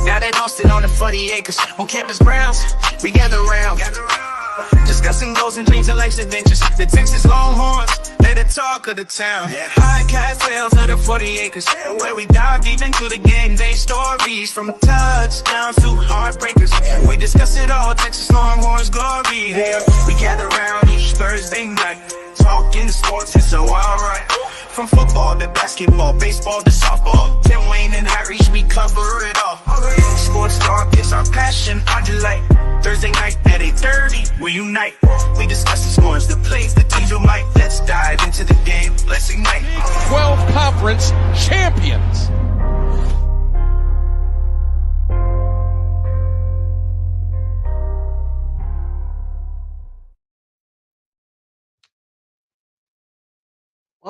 Now they lost it on the 40 acres. On campus grounds, we gather round. Discussing goals and dreams and life's adventures. The Texas Longhorns, they're the talk of the town. High cast sales of the 40 acres. Where we dive deep into the game day stories. From touchdowns to heartbreakers. We discuss it all, Texas Longhorns glory. Yeah, we gather round each Thursday night. Talking sports, it's so alright. From football to basketball, baseball to softball. Tim Wayne and Harry, we cover it all. Sports talk is our passion, our delight. Thursday night at 8:30, we unite. We discuss the scores, the plays, the teams you might. Let's dive into the game, let's ignite. 12 conference champions.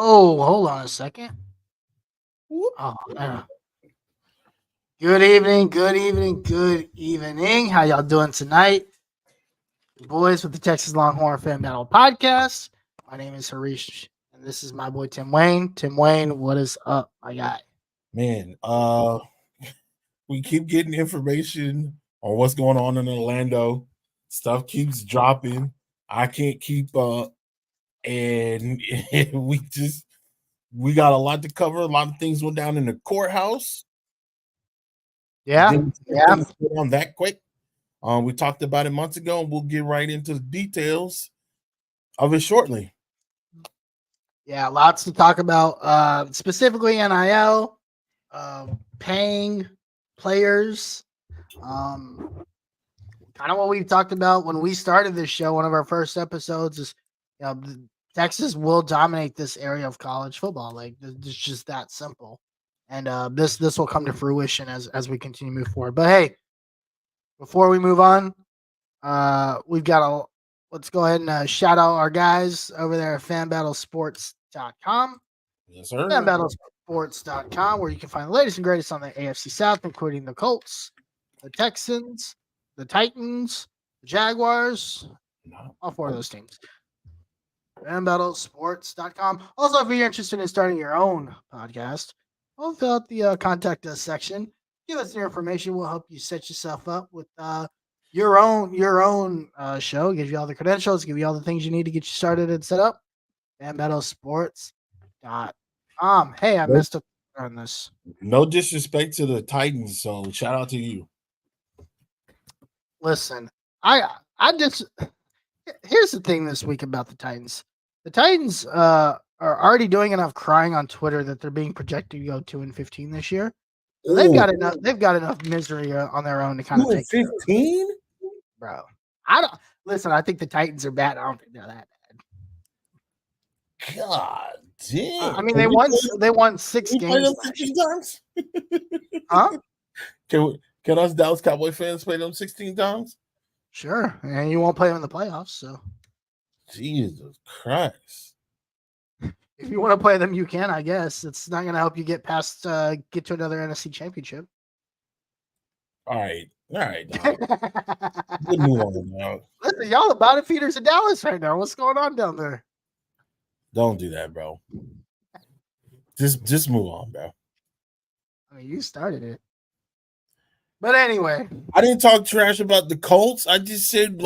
Oh, hold on a second. Oh, man. Good evening, good evening, good evening. How y'all doing tonight? Boys with the Texas Longhorn Fan Battle Podcast. My name is Harish, and this is my boy Tim Wayne. Tim Wayne, what is up, my guy? Man, we keep getting information on what's going on in Orlando. Stuff keeps dropping. I can't keep up. And we got a lot to cover. A lot of things went down in the courthouse. Yeah. On that quick. We talked about it months ago, and we'll get right into the details of it shortly. Yeah, lots to talk about. Specifically NIL, paying players. Kind of what we've talked about when we started this show. One of our first episodes is, Texas will dominate this area of college football. Like, it's just that simple. And this will come to fruition as we continue to move forward. But hey, before we move on, let's go ahead and shout out our guys over there at fanbattlesports.com. Yes, sir. Fanbattlesports.com, where you can find the latest and greatest on the AFC South, including the Colts, the Texans, the Titans, the Jaguars, all four of those teams. FanBattlesports.com. Also, if you're interested in starting your own podcast, we'll fill out the contact us section. Give us your information. We'll help you set yourself up with your own show. Give you all the credentials. Give you all the things you need to get you started and set up. FanBattlesports.com. Hey, I messed up on this. No disrespect to the Titans, so shout out to you. Listen, I just here's the thing this week about the Titans. The Titans are already doing enough crying on Twitter that they're being projected to go 2-15 this year. So they've got enough. They've got enough misery on their own to kind of take 15? Bro, I don't listen. I think the Titans are bad. I don't think they're that bad. God damn! I mean, they won 6 Can we play games. them 16 times? Huh? Can us Dallas Cowboy fans play them 16 times? Sure, and you won't play them in the playoffs. So, Jesus Christ! if you want to play them, you can. I guess it's not going to help you get past get to another NFC Championship. All right. Good move on now. Listen, y'all about to feeders in Dallas right now. What's going on down there? Don't do that, bro. Just move on, bro. I mean, you started it. But anyway, I didn't talk trash about the Colts. I just said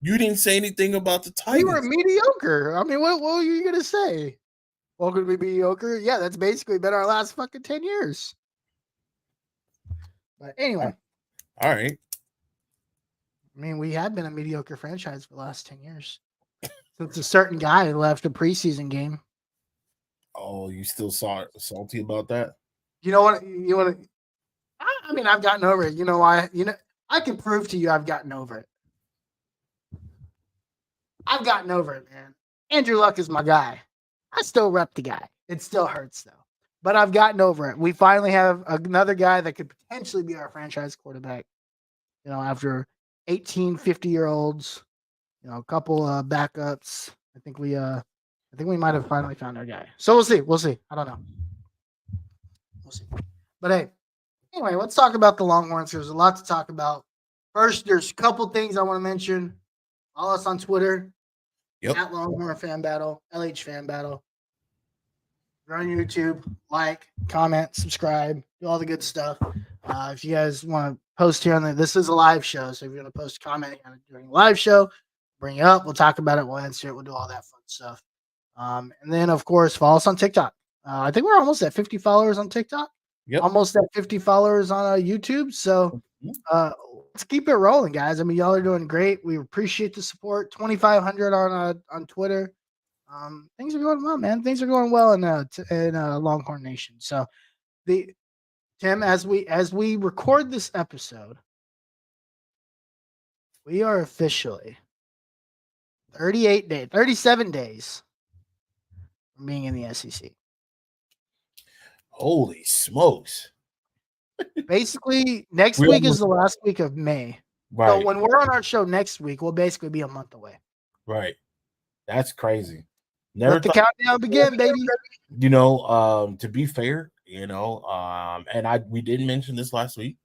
you didn't say anything about the Titans. we were mediocre. I mean, what were you gonna say? Welcome to be mediocre. Yeah, that's basically been our last fucking 10 years. But anyway. All right. I mean, we have been a mediocre franchise for the last 10 years. Since a certain guy left a preseason game. Oh, you still salty about that? You know what? You want to? I mean, I've gotten over it. You know why? I can prove to you I've gotten over it. I've gotten over it, man. Andrew Luck is my guy. I still rep the guy. It still hurts, though. But I've gotten over it. We finally have another guy that could potentially be our franchise quarterback. After 18 50-year-olds, a couple backups. I think we might have finally found our guy. So we'll see. I don't know. We'll see. But hey, anyway, let's talk about the Longhorns. There's a lot to talk about. First, there's a couple things I want to mention. Follow us on Twitter. Yep. At Longhorn Fan Battle, LH Fan Battle. If you're on YouTube, like, comment, subscribe, do all the good stuff. If you guys want to post here this is a live show, so if you're going to post a comment during the live show, bring it up. We'll talk about it. We'll answer it. We'll do all that fun stuff. And then, of course, follow us on TikTok. I think we're almost at 50 followers on TikTok. Yep. Almost at 50 followers on YouTube. So let's keep it rolling, guys. I mean, y'all are doing great. We appreciate the support. 2,500 on Twitter. Things are going well, man. Things are going well in Longhorn Nation. So, Tim, as we record this episode, we are officially 37 days from being in the SEC. Holy smokes. Basically, next week is the last week of May. Right. So when we're on our show next week, we'll basically be a month away. Right. That's crazy. Let the countdown begin, baby. To be fair, and we did mention this last week.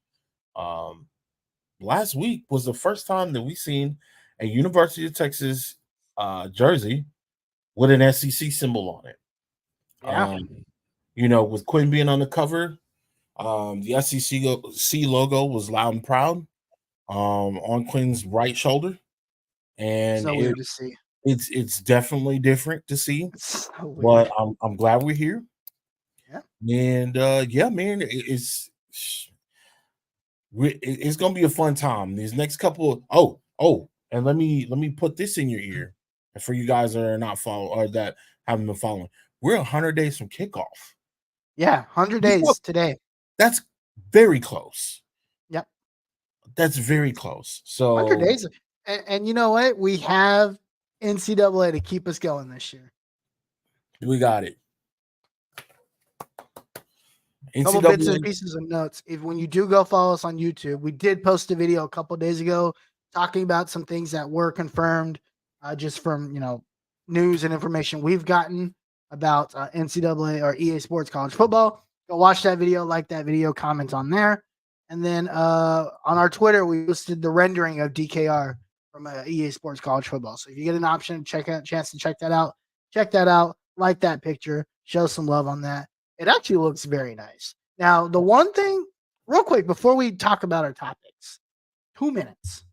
Last week was the first time that we seen a University of Texas jersey with an SEC symbol on it. Yeah. With Quinn being on the cover, the SEC logo was loud and proud on Quinn's right shoulder, and so weird to see. It's definitely different to see, so but I'm glad we're here. Yeah, and man, it's gonna be a fun time. These next couple. And let me put this in your ear, and for you guys that are not following or that haven't been following, we're 100 days from kickoff. Yeah, 100 days today. That's very close. Yep. That's very close. So 100 days. And you know what? We have NCAA to keep us going this year. We got it. Couple bits and pieces of notes. When you do go follow us on YouTube, we did post a video a couple days ago talking about some things that were confirmed just from news and information we've gotten about NCAA or EA Sports College Football. Go watch that video, like that video, comment on there. And then on our Twitter, we listed the rendering of DKR from EA Sports College Football. So if you get an chance to check that out, like that picture, show some love on that. It actually looks very nice. Now, the one thing, real quick, before we talk about our topics, 2 minutes.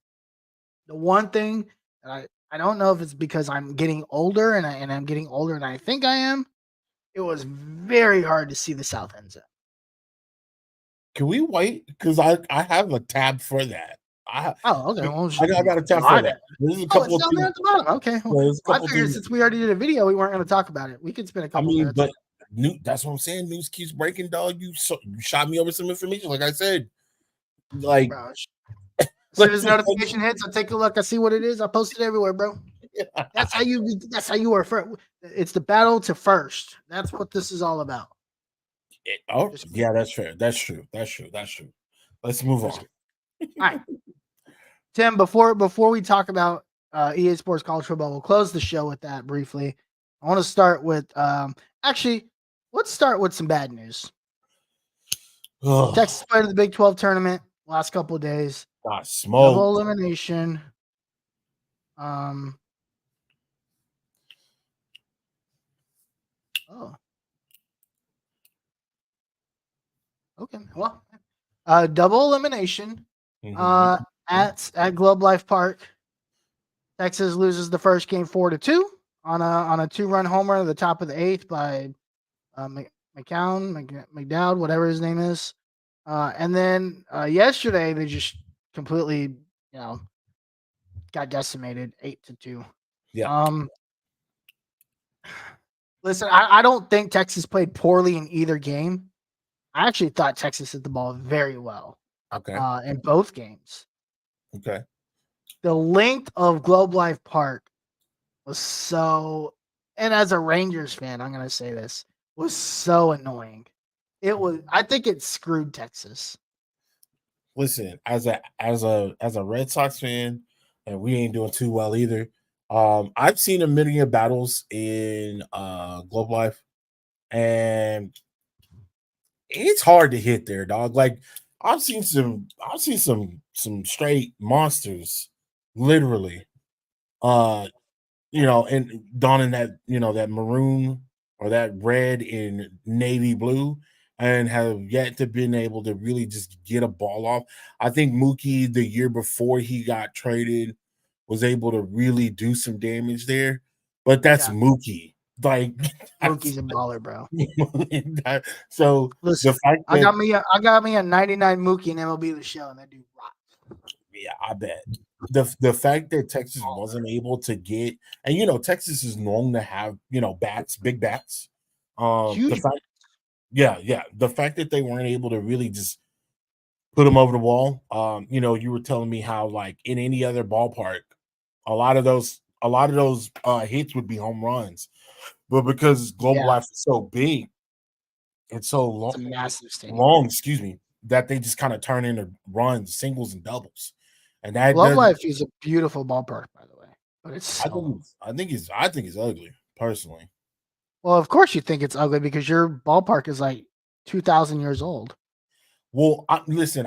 The one thing that I don't know if it's because I'm getting older and I'm getting older and I think I am. It was very hard to see the south end zone. Can we wait? Because I have a tab for that. Oh, okay. Well, I got a tap for that. There's a couple it's of down there teams. at the bottom. Okay. Well, There's a I couple figured teams. since we already did a video, we weren't going to talk about it. We could spend a I couple mean, minutes. but that's what I'm saying. News keeps breaking, dog. You shot me over some information, like I said. Like, Bro, as soon as notification hits, I take a look. I see what it is. I post it everywhere, bro. That's how you are first. It's the battle to first. That's what this is all about. Yeah, that's fair. That's true. Let's move on. All right, Tim. Before we talk about EA Sports College Football, we'll close the show with that briefly. I want to start with actually, let's start with some bad news. Texas played in the Big 12 tournament last couple of days. Got smoked. Double elimination. Oh. Okay. Well, double elimination at Globe Life Park. Texas loses the first game 4-2 on a 2-run homer at the top of the 8th by McDowd, whatever his name is. And then yesterday they just completely, got decimated 8-2. Yeah. Listen, I don't think Texas played poorly in either game. I actually thought Texas hit the ball very well. Okay. In both games. Okay. The length of Globe Life Park was so, and as a Rangers fan, I'm gonna say this, was so annoying. I think it screwed Texas. Listen, as a Red Sox fan, and we ain't doing too well either. I've seen a million battles in Globe Life, and it's hard to hit there, dog. Like I've seen some straight monsters, literally. And donning that, that maroon or that red and navy blue, and have yet to been able to really just get a ball off. I think Mookie, the year before he got traded, was able to really do some damage there, but that's Mookie. Like Mookie's a baller, bro. So listen, the fact I that got me a 99 Mookie in MLB The Show, and that dude rocks. Yeah, I bet. The fact that Texas wasn't able to get, and Texas is known to have bats, big bats. Huge. The fact that they weren't able to really just put them over the wall. You were telling me how, like, in any other ballpark, a lot of those hits would be home runs, but because Global Life is so big and so long, it's a massive stadium. long, that they just kind of turn into runs, singles, and doubles. And that Globe Life is a beautiful ballpark, by the way, but it's I think it's ugly, personally. Well, of course you think it's ugly because your ballpark is like 2,000 years old. Well, listen.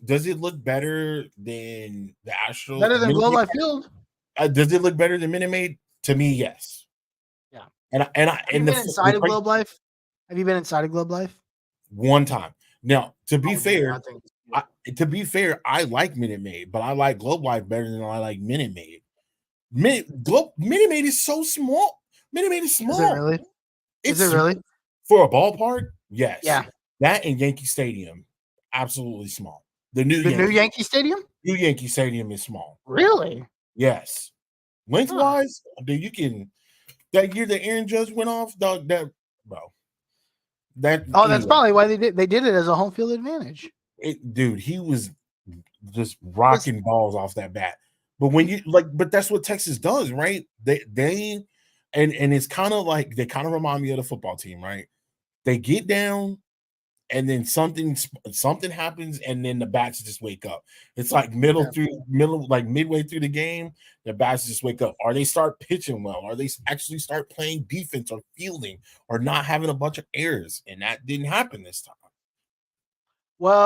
Does it look better than the Astros? Better than Globe Life Field? Does it look better than Minute Maid? To me, yes. Yeah. Have you been inside of Globe Life? Have you been inside of Globe Life? One time. Now, to be fair, I like Minute Maid, but I like Globe Life better than I like Minute Maid. Minute Maid is so small. Minute Maid is small. Is it really? Is it really? For a ballpark? Yes. Yeah. That and Yankee Stadium, absolutely small. The new Yankee Stadium? New Yankee Stadium is small. Really? Yes. Lengthwise, dude, you can. That year that Aaron Judge went off, dog. That's probably why they did it as a home field advantage. Dude, he was just rocking balls off that bat. But when you but that's what Texas does, right? They it's kind of like they kind of remind me of the football team, right? They get down, and then something happens, and then the bats just wake up. It's like midway through the game, the bats just wake up. Or they start pitching well, or they actually start playing defense or fielding, or not having a bunch of errors. And that didn't happen this time. Well,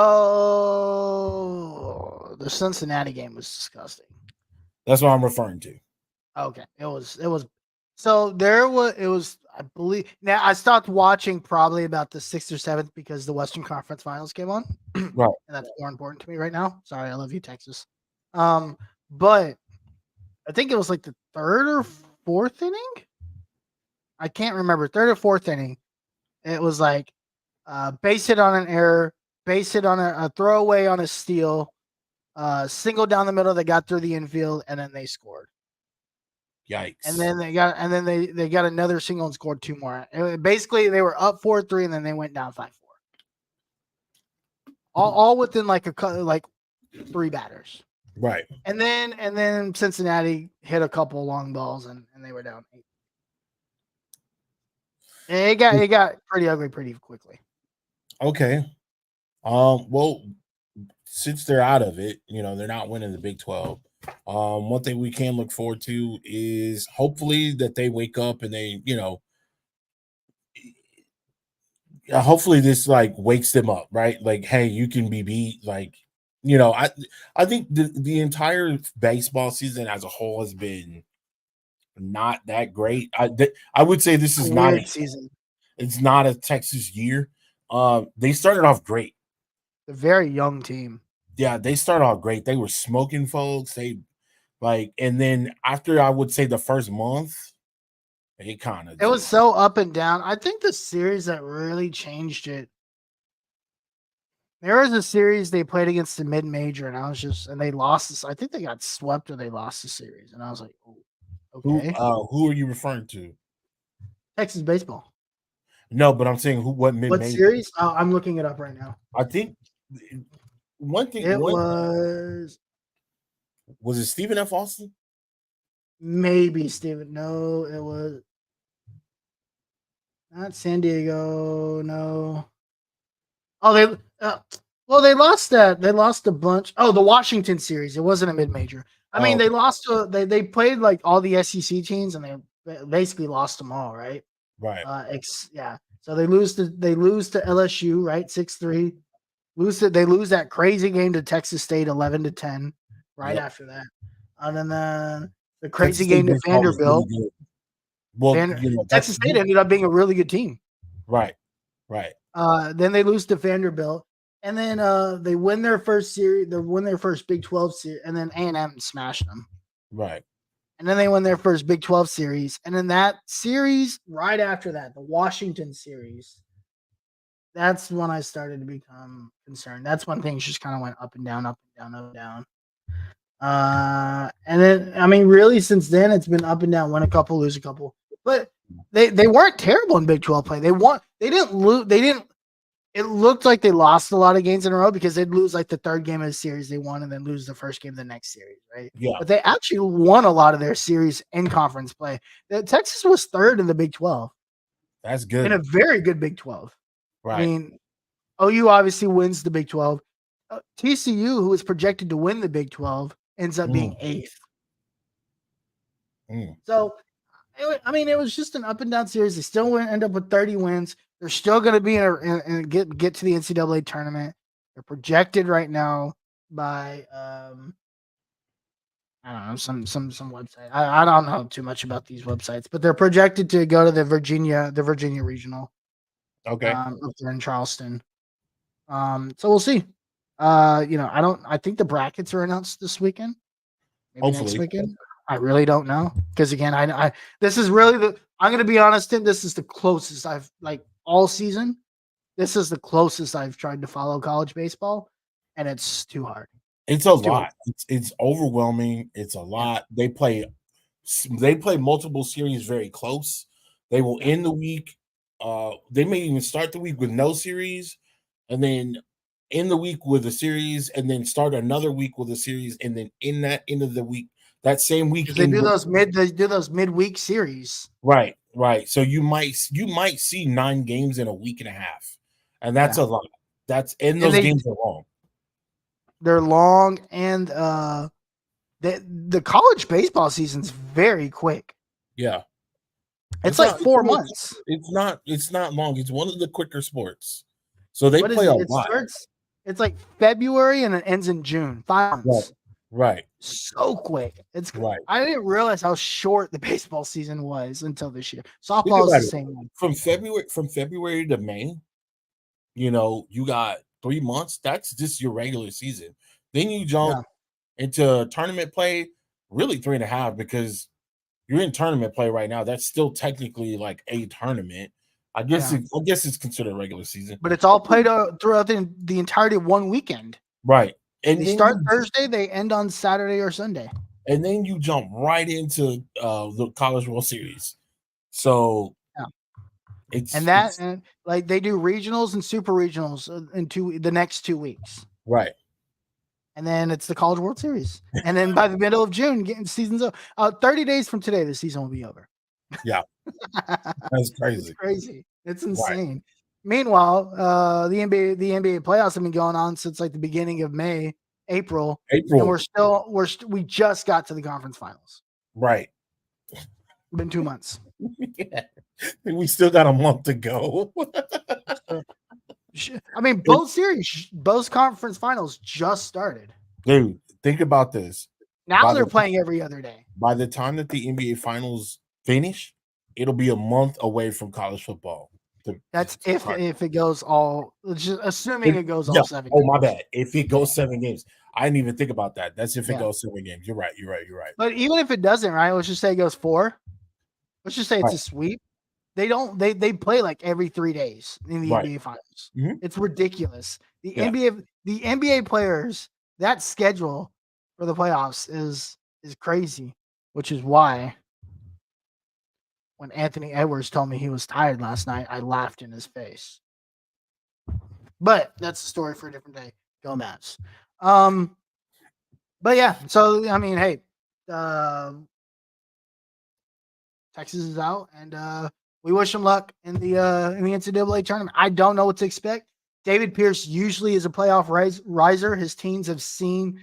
the Cincinnati game was disgusting. That's what I'm referring to. Okay. It was so I believe now I stopped watching probably about the 6th or 7th because the Western Conference Finals came on. Right. And that's more important to me right now. Sorry, I love you, Texas. But I think it was like the 3rd or 4th inning. I can't remember. 3rd or 4th inning. It was like base hit on an error, base hit on a throwaway on a steal, Single down the middle. They got through the infield, and then they scored. Yikes. And then they got another single and scored 2 more. Basically, they were up 4-3, and then they went down 5-4. All within like 3 batters. Right. And then Cincinnati hit a couple long balls, and they were down 8. And it got pretty ugly pretty quickly. Okay. Well, since they're out of it, they're not winning the Big 12. One thing we can look forward to is hopefully that they wake up and they, hopefully this like wakes them up, right? Like, hey, you can be beat. Like, I think the entire baseball season as a whole has been not that great. I would say this is not a season. It's not a Texas year. They started off great. A very young team. Yeah, they started off great. They were smoking folks. And then after I would say the first month, it was so up and down. I think the series that really changed it. There was a series they played against the mid-major, and they lost this. I think they got swept or they lost the series, and I was like, oh, okay. Who are you referring to? Texas baseball. No, but I'm saying what mid-major? What series? Oh, I'm looking it up right now. I think one thing was it Stephen F. Austin? Maybe Stephen. No, it was not San Diego. No. Oh, they lost that. They lost a bunch. Oh, the Washington series. It wasn't a mid-major. I mean, they lost to they played like all the SEC teams, and they basically lost them all, right? Right. Yeah. So they lose to LSU, right? 6-3. They lose that crazy game to Texas State 11-10 right after that. And then the crazy game to Vanderbilt. Well, Texas State ended up being a really good team. Right. Then they lose to Vanderbilt, and then they win their first series. They win their first Big 12 series, and then A&M smashed them. Right. And then they win their first Big 12 series, and then that series right after that, the Washington series. That's when I started to become concerned. That's when things just kind of went up and down, up and down, up and down. And then, I mean, really, since then, it's been up and down. Win a couple, lose a couple. But they weren't terrible in Big 12 play. They won. They didn't lose. It looked like they lost a lot of games in a row because they'd lose like the third game of the series they won and then lose the first game of the next series, right? Yeah. But they actually won a lot of their series in conference play. Texas was third in the Big 12. That's good. In a very good Big 12. Right. I mean, OU obviously wins the Big 12. TCU, who is projected to win the Big 12, ends up being 8th. So, it was just an up and down series. They still end up with 30 wins. They're still going to be get to the NCAA tournament. They're projected right now by I don't know, some website. I don't know too much about these websites, but they're projected to go to the Virginia regional. Okay. Up there in Charleston. So we'll see. I think the brackets are announced this weekend. Maybe Hopefully. next weekend. I really don't know. Because again, this is really I'm gonna be honest, Tim, this is the closest I've all season. This is the closest I've tried to follow college baseball, and it's too hard. It's a lot. It's overwhelming. It's a lot. They play multiple series very close. They will end the week. They may even start the week with no series, and then end the week with a series, and then start another week with a series, and then in that end of the week, that same week they do those midweek series. Right. So you might see 9 games in a week and a half, and that's a lot. Those games are long. They're long, and the college baseball season's very quick. Yeah. It's like 4 months. It's not long. It's one of the quicker sports. So they play a lot. It's like February and it ends in June. 5 months. Right. So quick. It's right. I didn't realize how short the baseball season was until this year. Softball is the same way. From February to May, you got 3 months. That's just your regular season. Then you jump into tournament play, really 3.5, because you're in tournament play right now. That's still technically like a tournament. I guess it's considered regular season. But it's all played throughout the entirety of one weekend. Right. And They then start Thursday, they end on Saturday or Sunday. and then you jump right into the College World Series. So Yeah. it's And like they do regionals and super regionals in the next 2 weeks. right. And then it's the College World Series. And then by the middle of June, getting season's over. 30 days from today, the season will be over. Yeah, that's It's crazy. crazy. It's Right. insane. Meanwhile, the NBA playoffs have been going on since like the beginning of May, April, and April. we just got to the conference finals. Right. Been 2 months. Yeah. We still got a month to go. I mean, both conference finals just started. Dude, think about this. Now they're playing every other day. By the time that the NBA finals finish, it'll be a month away from college football. That's if it goes all, just assuming it goes all 7 Oh, games. my bad. If it goes 7 games, I didn't even think about that. That's if it goes 7 games. You're right. But even if it doesn't, right? Let's just say it goes 4. Let's just say it's a sweep. They play like every 3 days in the NBA finals. Mhm. It's ridiculous. The NBA players, that schedule for the playoffs is crazy, which is why when Anthony Edwards told me he was tired last night, I laughed in his face. But that's a story for a different day. Go Mavs. But yeah, so I mean, hey, Texas is out, and we wish them luck in the NCAA tournament. I don't know what to expect. David Pierce usually is a playoff riser. His teams have seen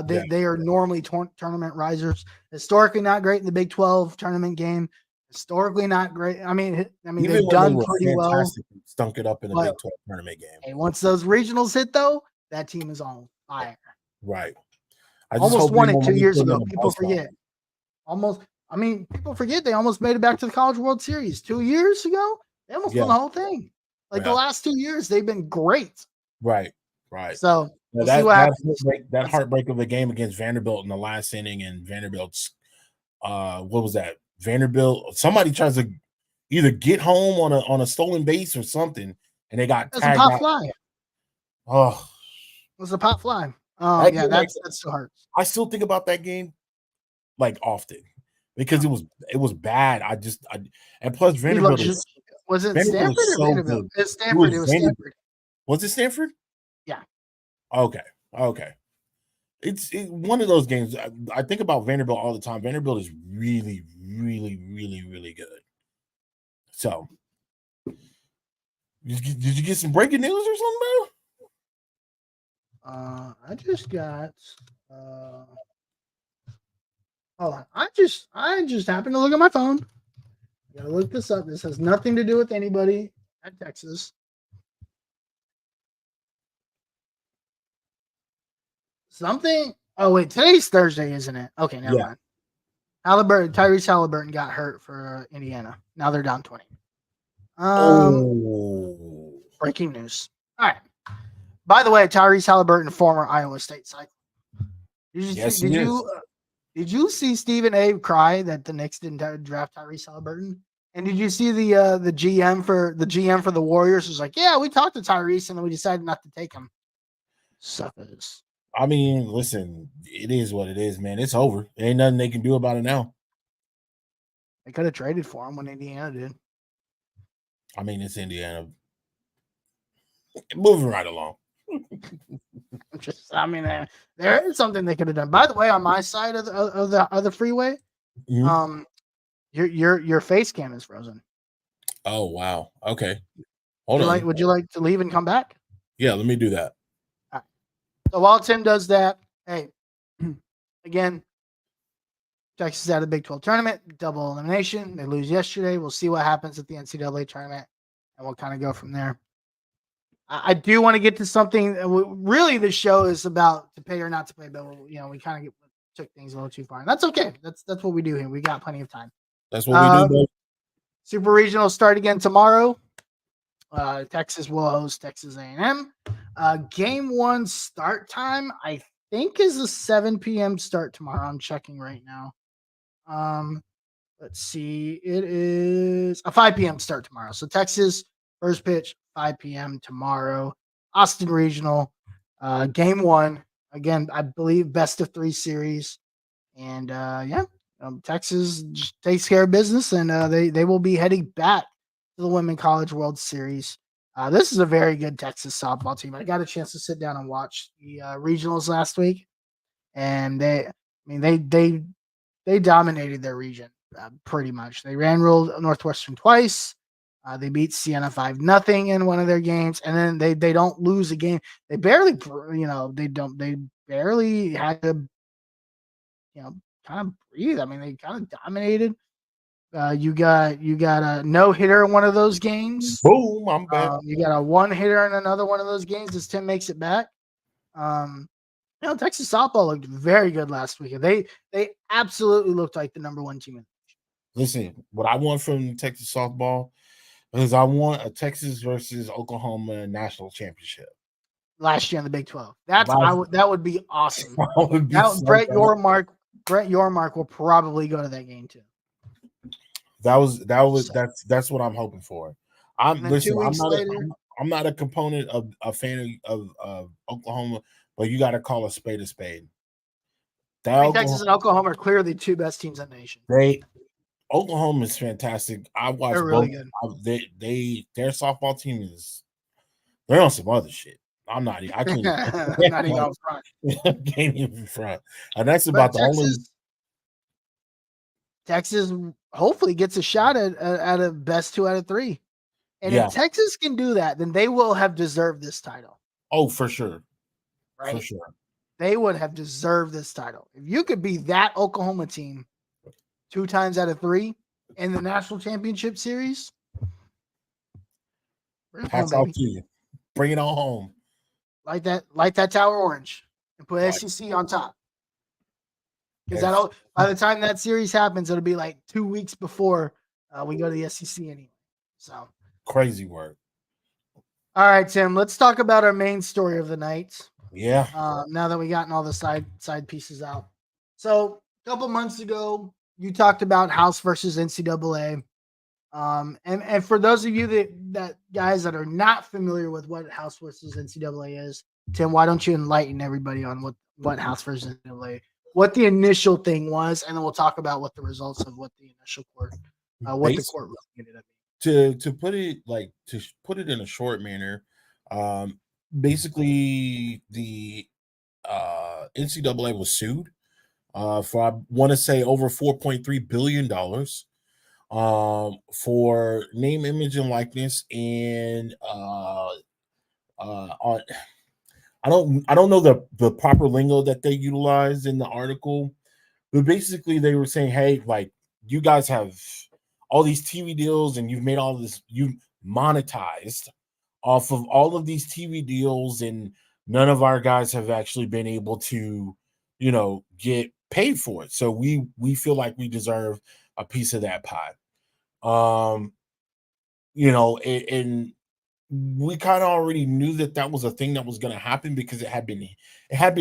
they are normally tournament risers. Historically, not great in the Big 12 tournament game. Historically, not great. I mean, they've done pretty well. Stunk it up in the Big 12 tournament game. Hey, once those regionals hit, though, that team is on fire. Right. Almost won it 2 years ago. People forget. People forget they almost made it back to the College World Series 2 years ago. They almost won the whole thing. Like the last 2 years, they've been great. Right. So we'll see what happens. That heartbreak of the game against Vanderbilt in the last inning, and Vanderbilt's what was that? Vanderbilt. Somebody tries to either get home on a stolen base or something, and they got tagged out. Fly. Oh, it was a pop fly. That's so hard. I still think about that game like often because it was bad. And plus Vanderbilt was it Stanford or Vanderbilt? It's Stanford. It was Stanford. Was it Stanford? Yeah. Okay. It's one of those games. I think about Vanderbilt all the time. Vanderbilt is really, really, really, really good. So, did you get some breaking news or something, bro? I just got. Hold on. I just happened to look at my phone. Gotta look this up. This has nothing to do with anybody at Texas. Something. Oh wait, today's Thursday, isn't it? Okay, never mind. Tyrese Halliburton got hurt for Indiana. Now they're down 20. Breaking news. All right. By the way, Tyrese Halliburton, former Iowa State Cyclone. Did you see Stephen A. cry that the Knicks didn't draft Tyrese Halliburton? And did you see the GM for the Warriors was like, yeah, we talked to Tyrese and then we decided not to take him. Suckers. I mean, listen, it is what it is, man. It's over. There ain't nothing they can do about it now. They could have traded for him when Indiana did. I mean, it's Indiana. Moving right along. There is something they could have done. By the way, on my side of the freeway, your face cam is frozen. Oh wow. Okay. Hold on. Would you like to leave and come back? Yeah, let me do that. All right. So while Tim does that, hey, again, Texas is out of the Big 12 tournament, double elimination. They lose yesterday. We'll see what happens at the NCAA tournament, and we'll kind of go from there. I do want to get to something. Really, this show is about to pay or not to play, but we kind of took things a little too far, and that's okay. That's what we do here. We got plenty of time. That's what we do. Super Regionals start again tomorrow. Texas will host Texas A&M. Game 1 start time, I think, is a 7 p.m. start tomorrow. I'm checking right now. Let's see. It is a 5 p.m. start tomorrow. So Texas first pitch 5 p.m. tomorrow. Austin Regional, game 1. Again, I believe best of 3 series. And Texas just takes care of business, and they will be heading back to the Women College World Series. This is a very good Texas softball team. I got a chance to sit down and watch the regionals last week, and they dominated their region pretty much. They ran ruled Northwestern twice. They beat Siena 5-0 in one of their games, and then they don't lose a game. They barely, they barely had to, kind of breathe. I mean, they kind of dominated. You got a no hitter in one of those games. Boom! I'm back. You got a one hitter in another one of those games as Tim makes it back. Texas softball looked very good last weekend. They absolutely looked like the number 1 team. Listen, what I want from Texas softball is I want a Texas versus Oklahoma national championship Last year in the Big 12. That would be awesome. Brett Yormark will probably go to that game too. That's what I'm hoping for. I'm not a component of a fan of Oklahoma, but you got to call a spade a spade. Texas and Oklahoma are clearly the 2 best teams in the nation. Oklahoma is fantastic. I watched They're really good. Their softball team they're on some other shit. I can't not even out front. Can't even front. And that's about the only Texas hopefully gets a shot at a best 2 out of 3. And if Texas can do that, then they will have deserved this title. Oh, for sure. Right? For sure. They would have deserved this title. If you could be that Oklahoma team 2 times out of 3 in the national championship series, hats off to you. Bring it on home. Light that tower orange and put SEC on top. Because by the time that series happens, it'll be like 2 weeks before we go to the SEC anyway. So crazy work. All right, Tim. Let's talk about our main story of the night. Yeah. Now that we gotten all the side pieces out. So a couple months ago, you talked about House versus NCAA. And for those of you that guys that are not familiar with what House versus NCAA is, Tim, why don't you enlighten everybody on what House versus NCAA, what the initial thing was, and then we'll talk about what the results of what the initial court, what the court ended up being. To put it in a short manner, basically the NCAA was sued for, I want to say, over $4.3 billion for name, image, and likeness, and I don't know the proper lingo that they utilized in the article, but basically they were saying, hey, like, you guys have all these TV deals and you've made all this, you monetized off of all of these TV deals, and none of our guys have actually been able to, get paid for it. So we feel like we deserve a piece of that pie. And we kind of already knew that was a thing that was going to happen because it had been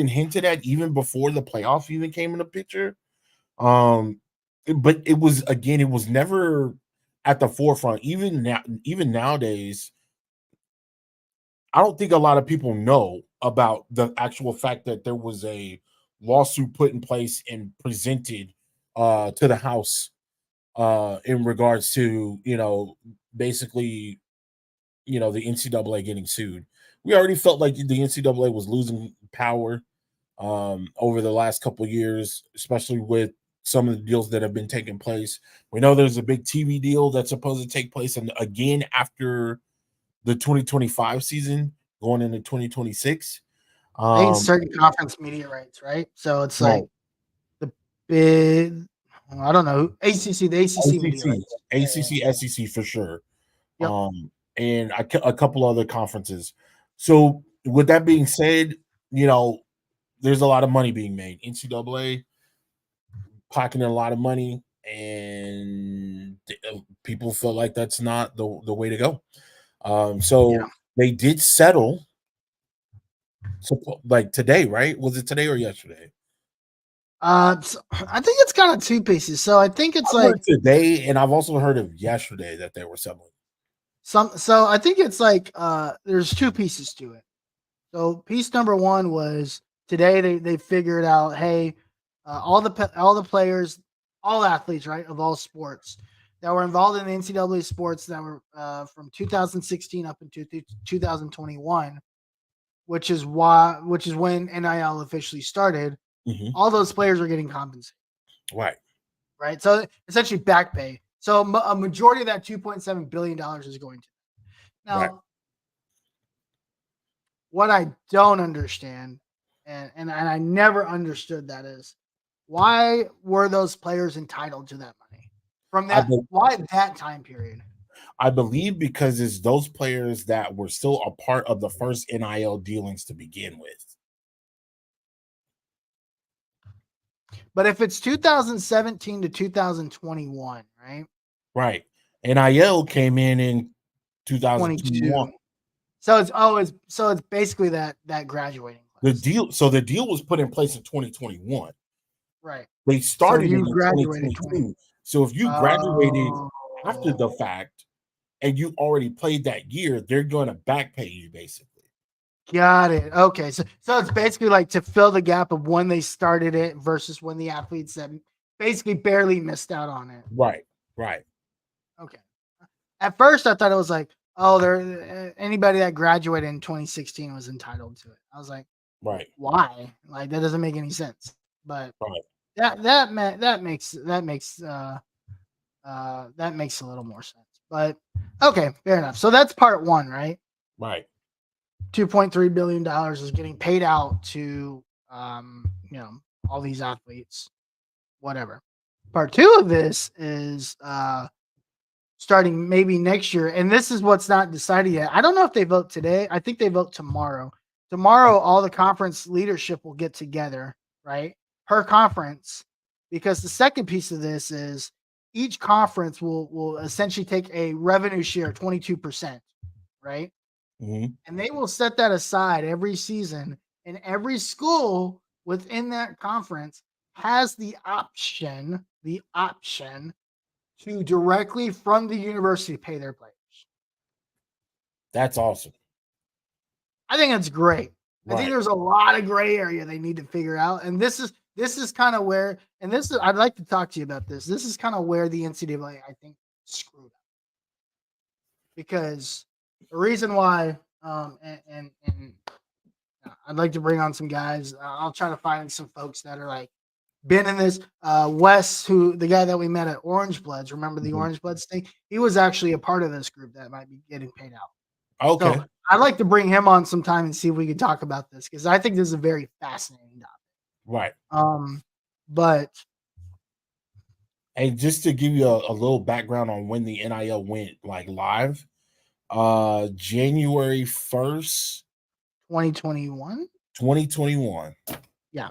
hinted at even before the playoff even came in the picture. But it was never at the forefront. Even nowadays, I don't think a lot of people know about the actual fact that there was a lawsuit put in place and presented to the House in regards to, basically, the NCAA getting sued. We already felt like the NCAA was losing power over the last couple of years, especially with some of the deals that have been taking place. We know there's a big TV deal that's supposed to take place, and again after the 2025 season, going into 2026. They need certain conference media rights, right? So it's like the big, I don't know, ACC, the ACC media rights. ACC, SEC for sure. Yep. And a couple other conferences. So with that being said, there's a lot of money being made. NCAA pocketing a lot of money, and people feel like that's not the way to go. They did settle. So, like today, right? Was it today or yesterday? I think it's kind of 2 pieces. So I think it's like today, and I've also heard of yesterday that they were settling. So I think it's like there's 2 pieces to it. So piece number 1 was today they figured out, hey, all the players, all athletes, right, of all sports that were involved in the NCAA sports that were from 2016 up into 2021, which is when NIL officially started. Mhm. All those players are getting compensated, Right. right? So essentially back pay. So a majority of that $2.7 billion is going to. Now, Right. what I don't understand, and I never understood that, is why were those players entitled to that money from I, that? be- Why that time period? I believe because it's those players that were still a part of the first NIL dealings to begin with. But if it's 2017 to 2021, right? Right. NIL came in 22. 2021. So it's basically that graduating class. The deal was put in place in 2021. Right. They So started it you in graduated 20. 2022. So if you graduated Oh, after the fact and you already played that year, they're going to back pay you basically. got it. Okay. So it's basically like to fill the gap of when they started it versus when the athletes that basically barely missed out on it. Right. Right. Okay. At first, I thought it was like, oh, there anybody that graduated in 2016 was entitled to it. I was like, Right. why? Like that doesn't make any sense. But Right. that makes a little more sense. But okay, fair enough. So that's part one, right? Right. $2.3 billion is getting paid out to all these athletes, whatever. Part two of this is starting maybe next year, and this is what's not decided yet. I don't know if they vote today. I think they vote tomorrow. Tomorrow, all the conference leadership will get together, right? Per conference, because the second piece of this is each conference will essentially take a revenue share, 22%, right? Mhm. And they will set that aside every season, and every school within that conference has the option to directly from the university pay their players. That's awesome. I think that's great. I think Right. there's a lot of gray area they need to figure out, and this is kind of where, and this is I'd like to talk to you about this. This is kind of where the NCAA I think screwed up, because the reason why, and I'd like to bring on some guys. I'll try to find some folks that are like been in this. Wes, who the guy that we met at Orange Bloods, remember the Mhm. Orange Bloods thing? He was actually a part of this group that might be getting paid out. Okay. So I'd like to bring him on sometime and see if we can talk about this, because I think this is a very fascinating topic. Right. But And just to give you a little background on when the NIL went like live, January 1st, 2021, 2021. yeah.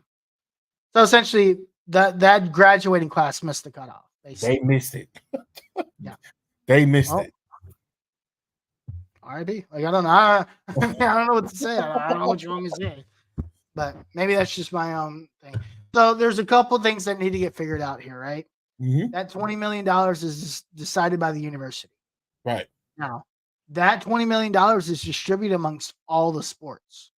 So essentially, that graduating class missed the cutoff. They Basically, missed it. yeah. They missed Well, it. RIP. Like I don't know. I don't know what to say. I don't know what you want me to say. But maybe that's just my own thing. So there's a couple things that need to get figured out here, right? Mhm. That $20 million is decided by the university. Right. Now, that $20 million is distributed amongst all the sports.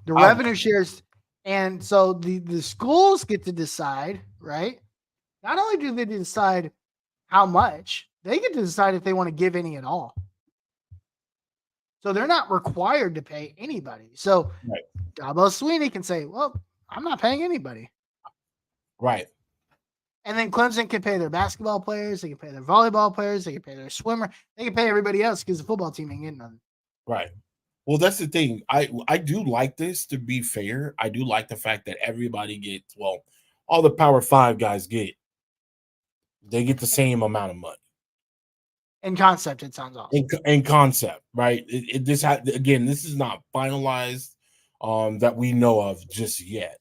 The Oh, revenue shares, and so the schools get to decide, right? Not only do they decide how much, they get to decide if they want to give any at all. So they're not required to pay anybody. So right. Dabo Sweeney can say, well, I'm not paying anybody. Right. And then Clemson can pay their basketball players, they can pay their volleyball players, they can pay their swimmer, they can pay everybody else because the football team ain't getting nothing. Right. Well, that's the thing. I do like this, to be fair. I do like the fact that everybody gets, well, all the Power 5 guys get the same amount of money. In concept, it sounds awesome. In concept, right? Again, this is not finalized that we know of just yet.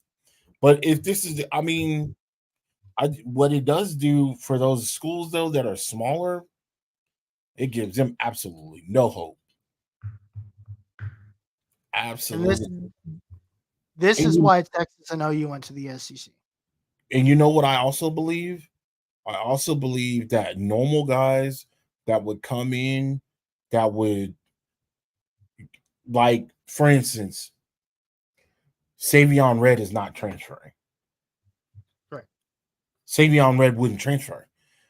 But if this is, I mean, what it does do for those schools though that are smaller, it gives them absolutely no hope. And Absolutely. this is And, why Texas and OU went to the SEC. and you know what I also believe? I also believe that normal guys that would come in, that would, like, for instance, Savion Red is not transferring. Correct. Savion Red wouldn't transfer.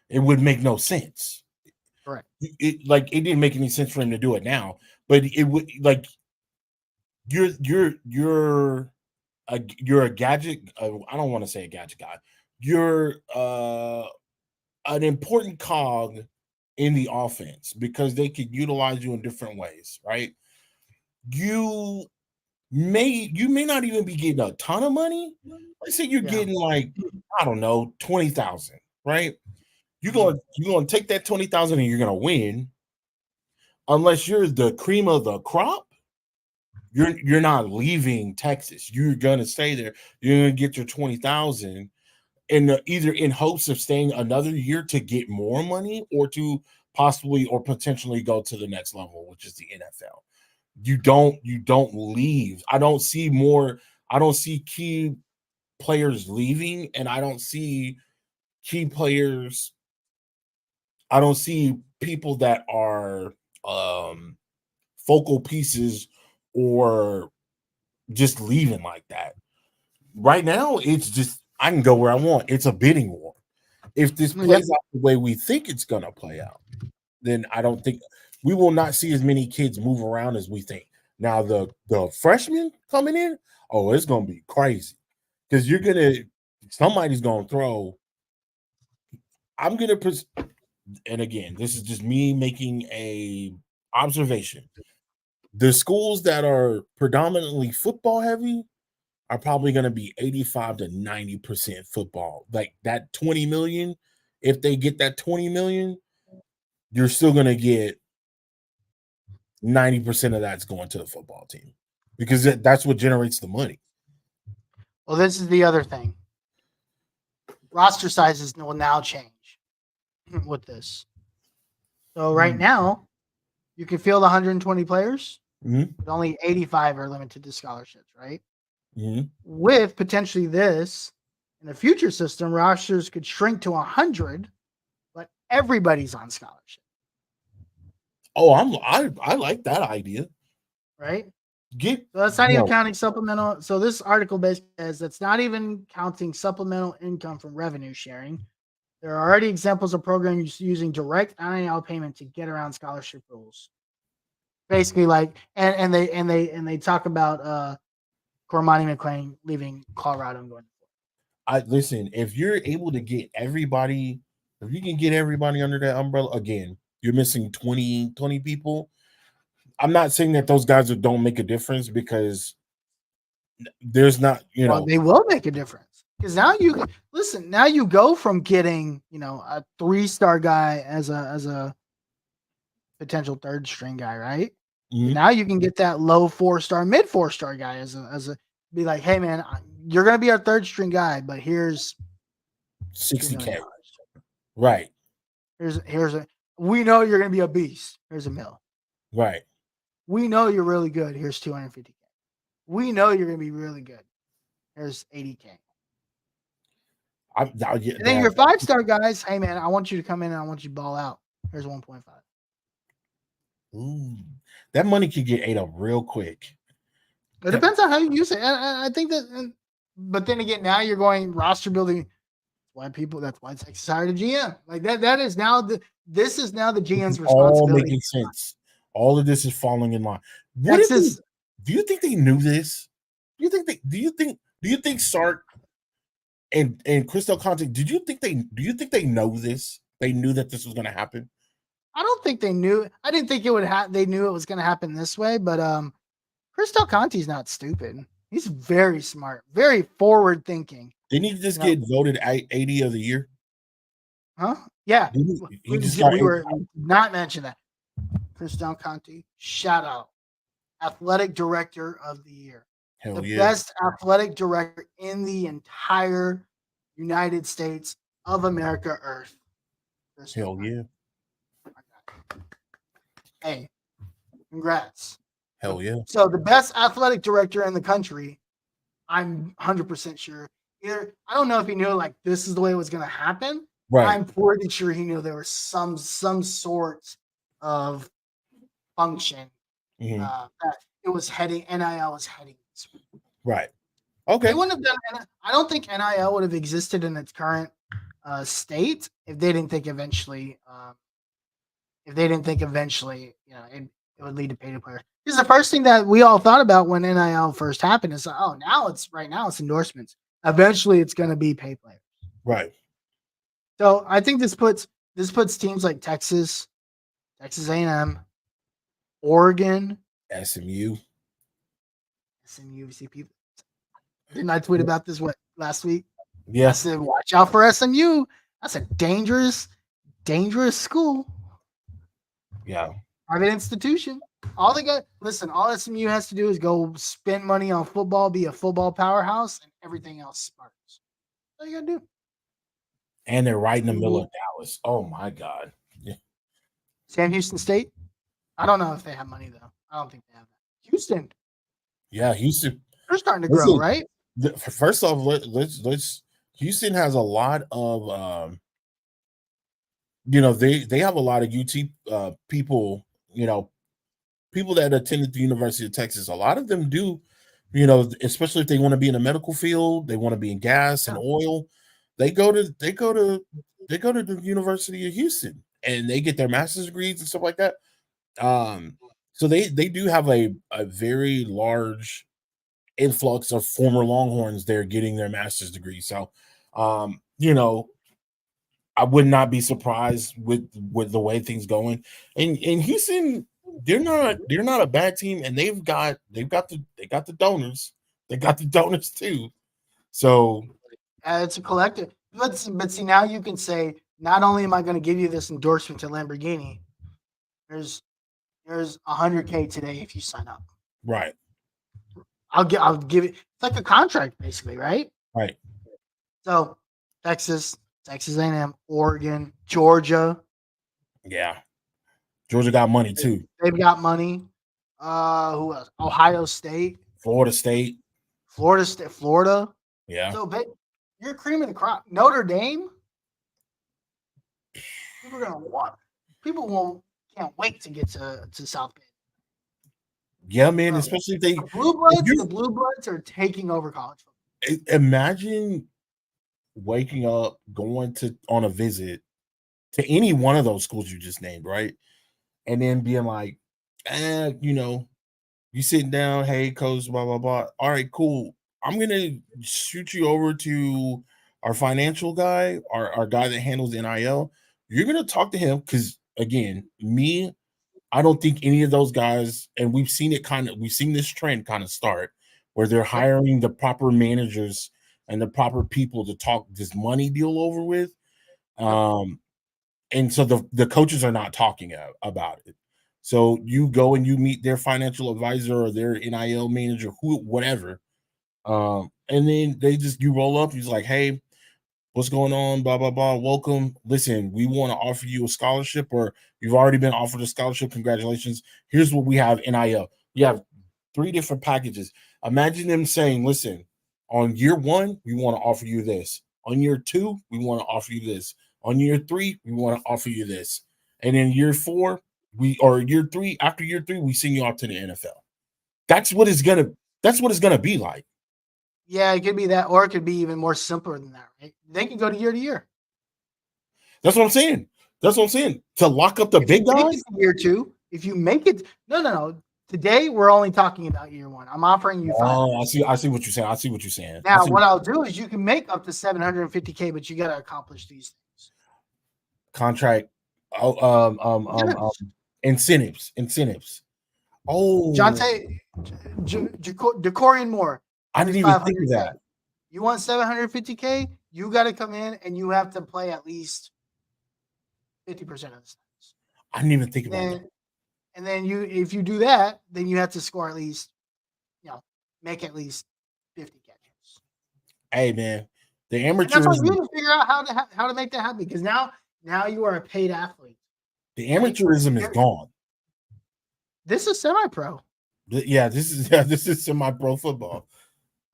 It would make no sense. Correct. It didn't make any sense for him to do it now, but it would you're a gadget. I don't want to say a gadget guy. You're an important cog in the offense because they could utilize you in different ways, right? You may not even be getting a ton of money. Let's say you're getting like, I don't know, 20,000, right? You're going to take that 20,000 and you're going to win. Unless you're the cream of the crop, you're not leaving Texas. You're going to stay there. You're going to get your 20,000 and either in hopes of staying another year to get more money or to possibly or potentially go to the next level, which is the NFL. You don't leave. I don't see key players leaving, and I don't see people that are focal pieces or just leaving like that. Right now, it's just I can go where I want. It's a bidding war. If this plays out the way we think it's going to play out, then I don't think we will not see as many kids move around as we think. Now, the freshmen coming in, oh, it's going to be crazy because somebody's going to throw. I'm going to, and again, this is just me making a observation. The schools that are predominantly football heavy are probably going to be 85 to 90% football. Like that 20 million, if they get that 20 million, you're still going to get 90% of that's going to the football team because that's what generates the money. Well, this is the other thing. Roster sizes will now change with this. So right now, you can field 120 players, but only 85 are limited to scholarships, right? With potentially this, in the future system, rosters could shrink to 100, but everybody's on scholarship. Oh, I like that idea. Right? So that's not even counting supplemental. So this article basically says that's not even counting supplemental income from revenue sharing. There are already examples of programs using direct NIL payment to get around scholarship rules. Basically, like, and they talk about Cormani McClain leaving Colorado and going. Listen, if you're able to get everybody, if you can get everybody under that umbrella, again, you're missing 20 people. I'm not saying that those guys don't make a difference because there's not, Well, they will make a difference because now now you go from getting, a 3-star guy as a potential 3rd string guy, right? Now you can get that low 4-star, mid 4-star guy as a be like, hey man, you're gonna be our 3rd string guy, but here's $60K. Right. We know you're gonna be a beast. Here's $1 million. Right. We know you're really good. Here's $250K. We know you're gonna be really good. Here's $80K. And then your 5-star guys, hey man, I want you to come in and I want you to ball out. Here's 1.5. Ooh, that money could get ate up real quick. It depends on how you use it. And I think that, but then again, now you're going roster building. That's why Texas hired a GM. Like that is now this is now the GM's responsibility. All making sense. All of this is falling in line. Do you think they knew this? Do you think Sark and Chris Del Conte, do you think they know this? They knew that this was going to happen? I don't think they knew. I didn't think it would they knew it was going to happen this way, but Chris Del Conte's not stupid. He's very smart, very forward thinking. Didn't he just get voted 80 of the year? Huh? Yeah. We were not mentioning that. Chris Del Conte, shout out. Athletic Director of the Year. The best athletic director in the entire United States of America, Earth. Hell yeah. Hey, congrats. Hell yeah. So the best athletic director in the country, I'm 100% sure. I don't know if he knew like this is the way it was going to happen. Right. I'm pretty sure he knew there was some sort of function that it was heading. NIL was heading this way. Right. Okay. They wouldn't have done. I don't think NIL would have existed in its current state if they didn't think eventually. It would lead to pay to player. Because the first thing that we all thought about when NIL first happened is, oh, now it's endorsements. Eventually, it's going to be pay players. Right. So I think this puts teams like Texas A&M, Oregon, SMU. See people. Didn't I tweet about this last week? Yeah. I said, watch out for SMU. That's a dangerous school. Yeah. Private institution. All SMU has to do is go spend money on football, be a football powerhouse, and everything else sparks. That's all you gotta do. And they're right in the middle of Dallas. Oh my God. Yeah. Sam Houston State. I don't know if they have money though. I don't think they have that. Houston. Yeah, Houston. They're starting to grow, right? First off, let's. Houston has a lot of, they have a lot of UT people, people that attended the University of Texas. A lot of them do, especially if they want to be in the medical field, they want to be in gas and oil. They go to the University of Houston and they get their master's degrees and stuff like that. So they do have a very large influx of former Longhorns there getting their master's degree. So, I would not be surprised with the way things going. And Houston, they're not a bad team, and they got the donors. They got the donors too. So it's a collective. But see, now you can say, not only am I going to give you this endorsement to Lamborghini, there's $100K today if you sign up. Right. I'll give it. It's like a contract, basically, right? Right. So Texas A&M, Oregon, Georgia. Yeah. Georgia got money too. They've got money. Who else? Ohio State. Florida State. Florida. Yeah. So you're cream of the crop. Notre Dame. People can't wait to get to South Bend. Yeah, man. Especially if the Blue Bloods are taking over college football. Imagine waking up, going on a visit to any one of those schools you just named, right? And then being like, you sitting down, hey, coach, blah, blah, blah. All right, cool. I'm going to shoot you over to our financial guy, our guy that handles NIL. You're going to talk to him because, again, I don't think any of those guys, and we've seen this trend kind of start where they're hiring the proper managers and the proper people to talk this money deal over with. And so the coaches are not talking about it. So you go and you meet their financial advisor or their NIL manager, whatever. And then you roll up. He's like, hey, what's going on? Blah, blah, blah. Welcome. Listen, we want to offer you a scholarship, or you've already been offered a scholarship. Congratulations. Here's what we have NIL. You have 3 different packages. Imagine them saying, listen, on year 1, we want to offer you this. On year 2, we want to offer you this. On year 3, we want to offer you this. And in year 4, after year 3, we send you off to the NFL. That's what it's gonna be like. Yeah, it could be that, or it could be even more simpler than that, right? They can go to year. That's what I'm saying. To lock up the big guys. Year 2, if you make it, no. Today we're only talking about year 1. I'm offering you 5. Oh, I see what you're saying. Now, what I'll do is you can make up to $750K, but you got to accomplish these things. Contract, incentives. Oh, Jacorian Moore. I didn't even think of that. You want $750K? You got to come in and you have to play at least 50% of the snaps. I didn't even think about that. And then if you do that, then you have to score at least, make at least 50 catches. Hey, man, the amateurs. That's what you need to figure out how to make that happen, because now you are a paid athlete. The amateurism is gone. This is semi-pro. Yeah, this is semi-pro football.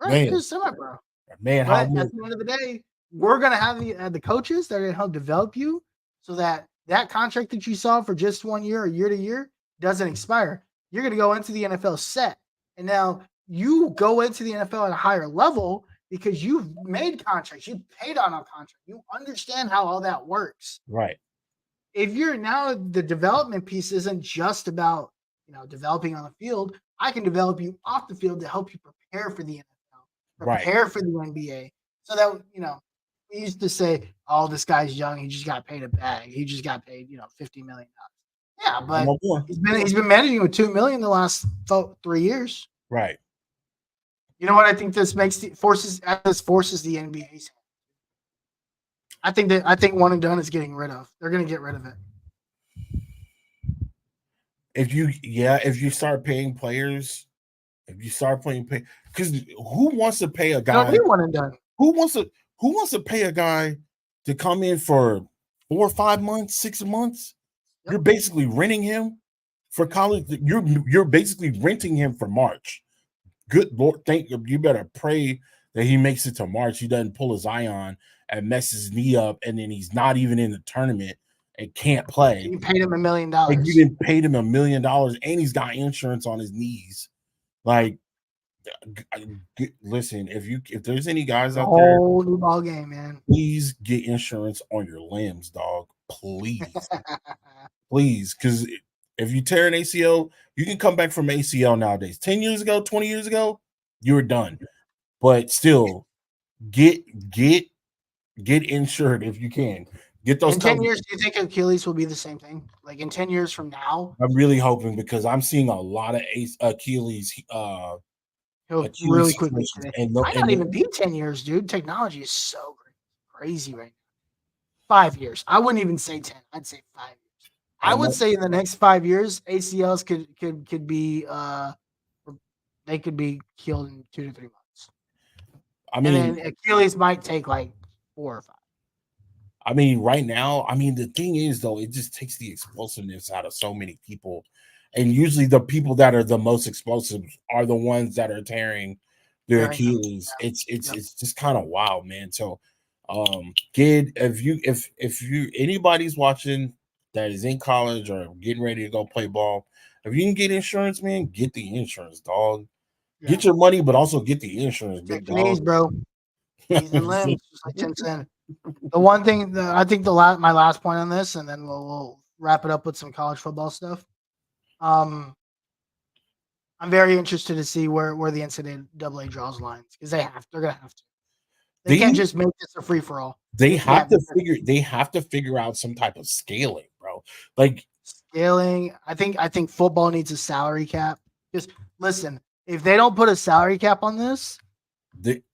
Right, man. This is semi-pro. Man, at the end of the day, we're gonna have the coaches that are gonna help develop you, so that contract that you saw for just 1 year or year to year doesn't expire. You're gonna go into the NFL set, and now you go into the NFL at a higher level because you've made contracts, you paid on a contract, you understand how all that works. Right. If you're now the development piece isn't just about developing on the field. I can develop you off the field to help you prepare for the NFL, prepare for the NBA, so that we used to say, "Oh, this guy's young. He just got paid a bag. He just got paid $50 million." Yeah, but he's been managing with $2 million the last 3 years. Right. You know what I think this forces the NBA's. I think one and done is getting rid of. They're going to get rid of it. If you start paying players, because who wants to pay a guy? No, one and done. Who wants to pay a guy to come in for 4 or 5 months, 6 months? Yep. You're basically renting him for college. You're basically renting him for March. Good Lord, you better pray that he makes it to March. He doesn't pull his ion and messes his knee up, and then he's not even in the tournament and can't play. You paid him $1 million. Like, you didn't pay him $1 million, and he's got insurance on his knees. Like, listen, if there's any guys out there, whole new ball game, man. Please get insurance on your limbs, dog. Please, please, because if you tear an ACL, you can come back from ACL nowadays. 10 years ago, 20 years ago, you were done. But still, get insured if you can. Get those. In 10 years, do you think Achilles will be the same thing? Like in 10 years from now? I'm really hoping, because I'm seeing a lot of Achilles. He'll really quickly. Might not even be 10 years, dude. Technology is so crazy right now. 5 years. I wouldn't even say 10. I'd say 5 years. I would say in the next 5 years, ACLs could be they could be healed in 2 to 3 months. I mean, and then Achilles might take like 4 or 5. I mean, right now, the thing is, though, it just takes the explosiveness out of so many people. And usually the people that are the most explosive are the ones that are tearing their Achilles. Yeah. It's just kind of wild, man. So, kid, if you anybody's watching that is in college or getting ready to go play ball, if you can get insurance, man, get the insurance, dog. Yeah. Get your money, but also get the insurance, big dog. Knees, bro. Knees and limbs, just like Tim said. The one thing I think my last point on this, and then we'll wrap it up with some college football stuff. I'm very interested to see where the NCAA draws lines, because they're gonna have to. They can't just make this a free for all. They have to figure out some type of scaling, bro. Like scaling. I think football needs a salary cap. Just listen, if they don't put a salary cap on this,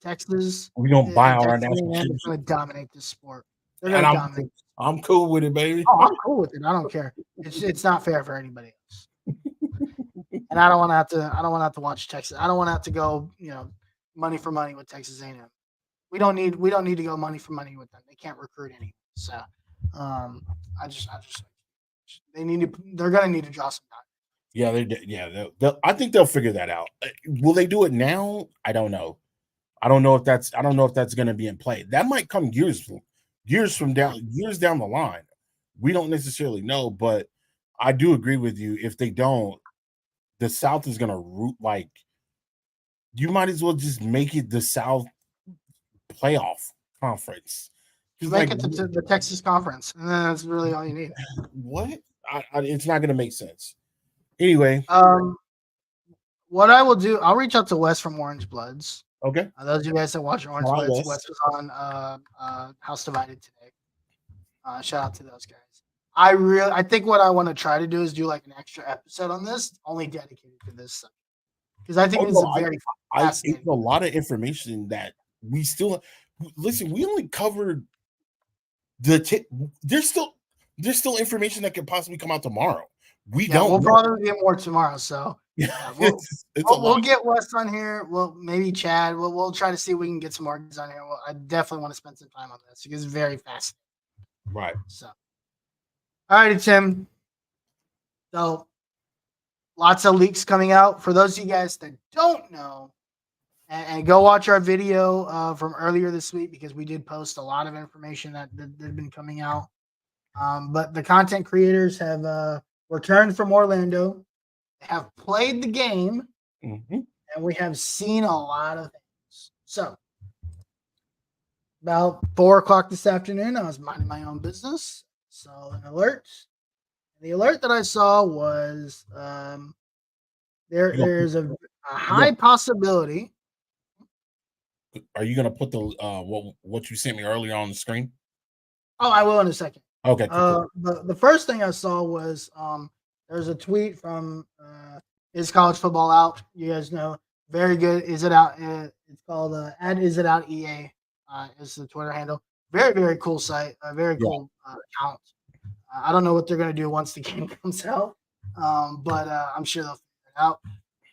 Texas, we don't buy our national team. It's going to dominate this sport. They're going to dominate. I'm cool with it, baby. Oh, I'm cool with it. I don't care. It's not fair for anybody else. And I don't want to have to watch Texas. I don't want to have to go, money for money with Texas A&M. We don't need to go money for money with them. They can't recruit anyone. So, they're going to need to draw some time. Yeah, I think they'll figure that out. Will they do it now? I don't know. I don't know if that's going to be in play. That might come years down the line. We don't necessarily know, but I do agree with you. If they don't, the South is going to root like. You might as well just make it the South playoff conference. Make it to the Texas conference, and then that's really all you need. What? It's not going to make sense. Anyway, what I will do, I'll reach out to Wes from Orange Bloods. Okay. Those of you guys that watch Orange Bloods, Wes was on House Divided today. Shout out to those guys. I think what I want to try to do is do like an extra episode on this, only dedicated to this subject, because I think it's a lot of information that we still listen. We only covered there's still information that could possibly come out tomorrow. We'll probably get more tomorrow. So we'll get Wes on here. Well, maybe Chad. We'll try to see if we can get some more guys on here. I definitely want to spend some time on this because it's very fascinating. Right. So, all right, Tim. So, lots of leaks coming out. For those of you guys that don't know, and go watch our video from earlier this week, because we did post a lot of information that had been coming out. But the content creators have returned from Orlando, have played the game, and we have seen a lot of things. So, about 4 o'clock this afternoon, I was minding my own business. Saw an alert. The alert that I saw was there is a high possibility. Are you gonna put the what you sent me earlier on the screen? Oh, I will in a second. Okay, cool. The first thing I saw was there's a tweet from Is College Football Out? You guys know, very good. Is it out? It's called at Is It Out EA is the Twitter handle. Very, very cool site. A very cool account. I don't know what they're gonna do once the game comes out, but I'm sure they'll figure it out.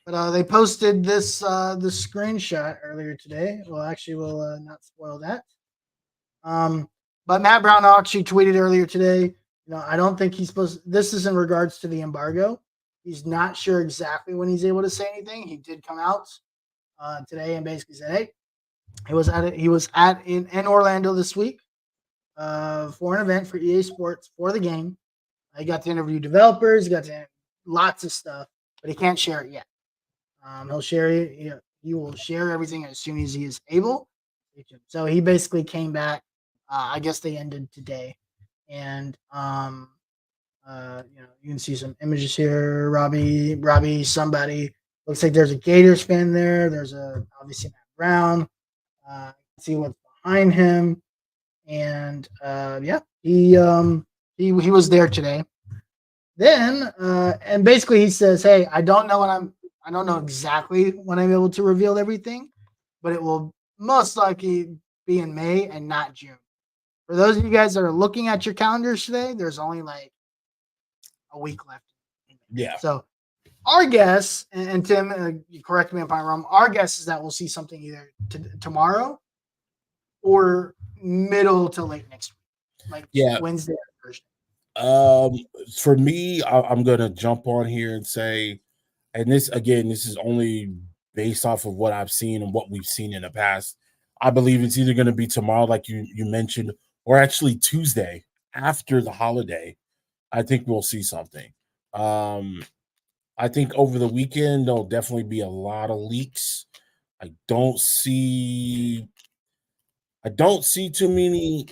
But they posted this screenshot earlier today. Well, actually, we'll not spoil that. But Matt Brown actually tweeted earlier today. I don't think he's supposed. This is in regards to the embargo. He's not sure exactly when he's able to say anything. He did come out today and basically said, "Hey, he was in Orlando this week for an event for EA Sports for the game. He got to interview developers. He got to lots of stuff, but he can't share it yet. He'll share it. He will share everything as soon as he is able. So he basically came back. I guess they ended today, and you can see some images here. Robbie, somebody looks like there's a Gators fan there. There's obviously Matt Brown. See what's behind him, and he was there today. Then and basically he says, "Hey, I don't know exactly when I'm able to reveal everything, but it will most likely be in May and not June." For those of you guys that are looking at your calendars today, there's only like a week left. Yeah. So our guess, and Tim, you correct me if I'm wrong, our guess is that we'll see something either tomorrow or middle to late next week, like Wednesday or Thursday. For me, I'm gonna jump on here and say, and this is only based off of what I've seen and what we've seen in the past. I believe it's either going to be tomorrow, like you mentioned, or actually Tuesday after the holiday. I think we'll see something. I think over the weekend there'll definitely be a lot of leaks. I don't see too many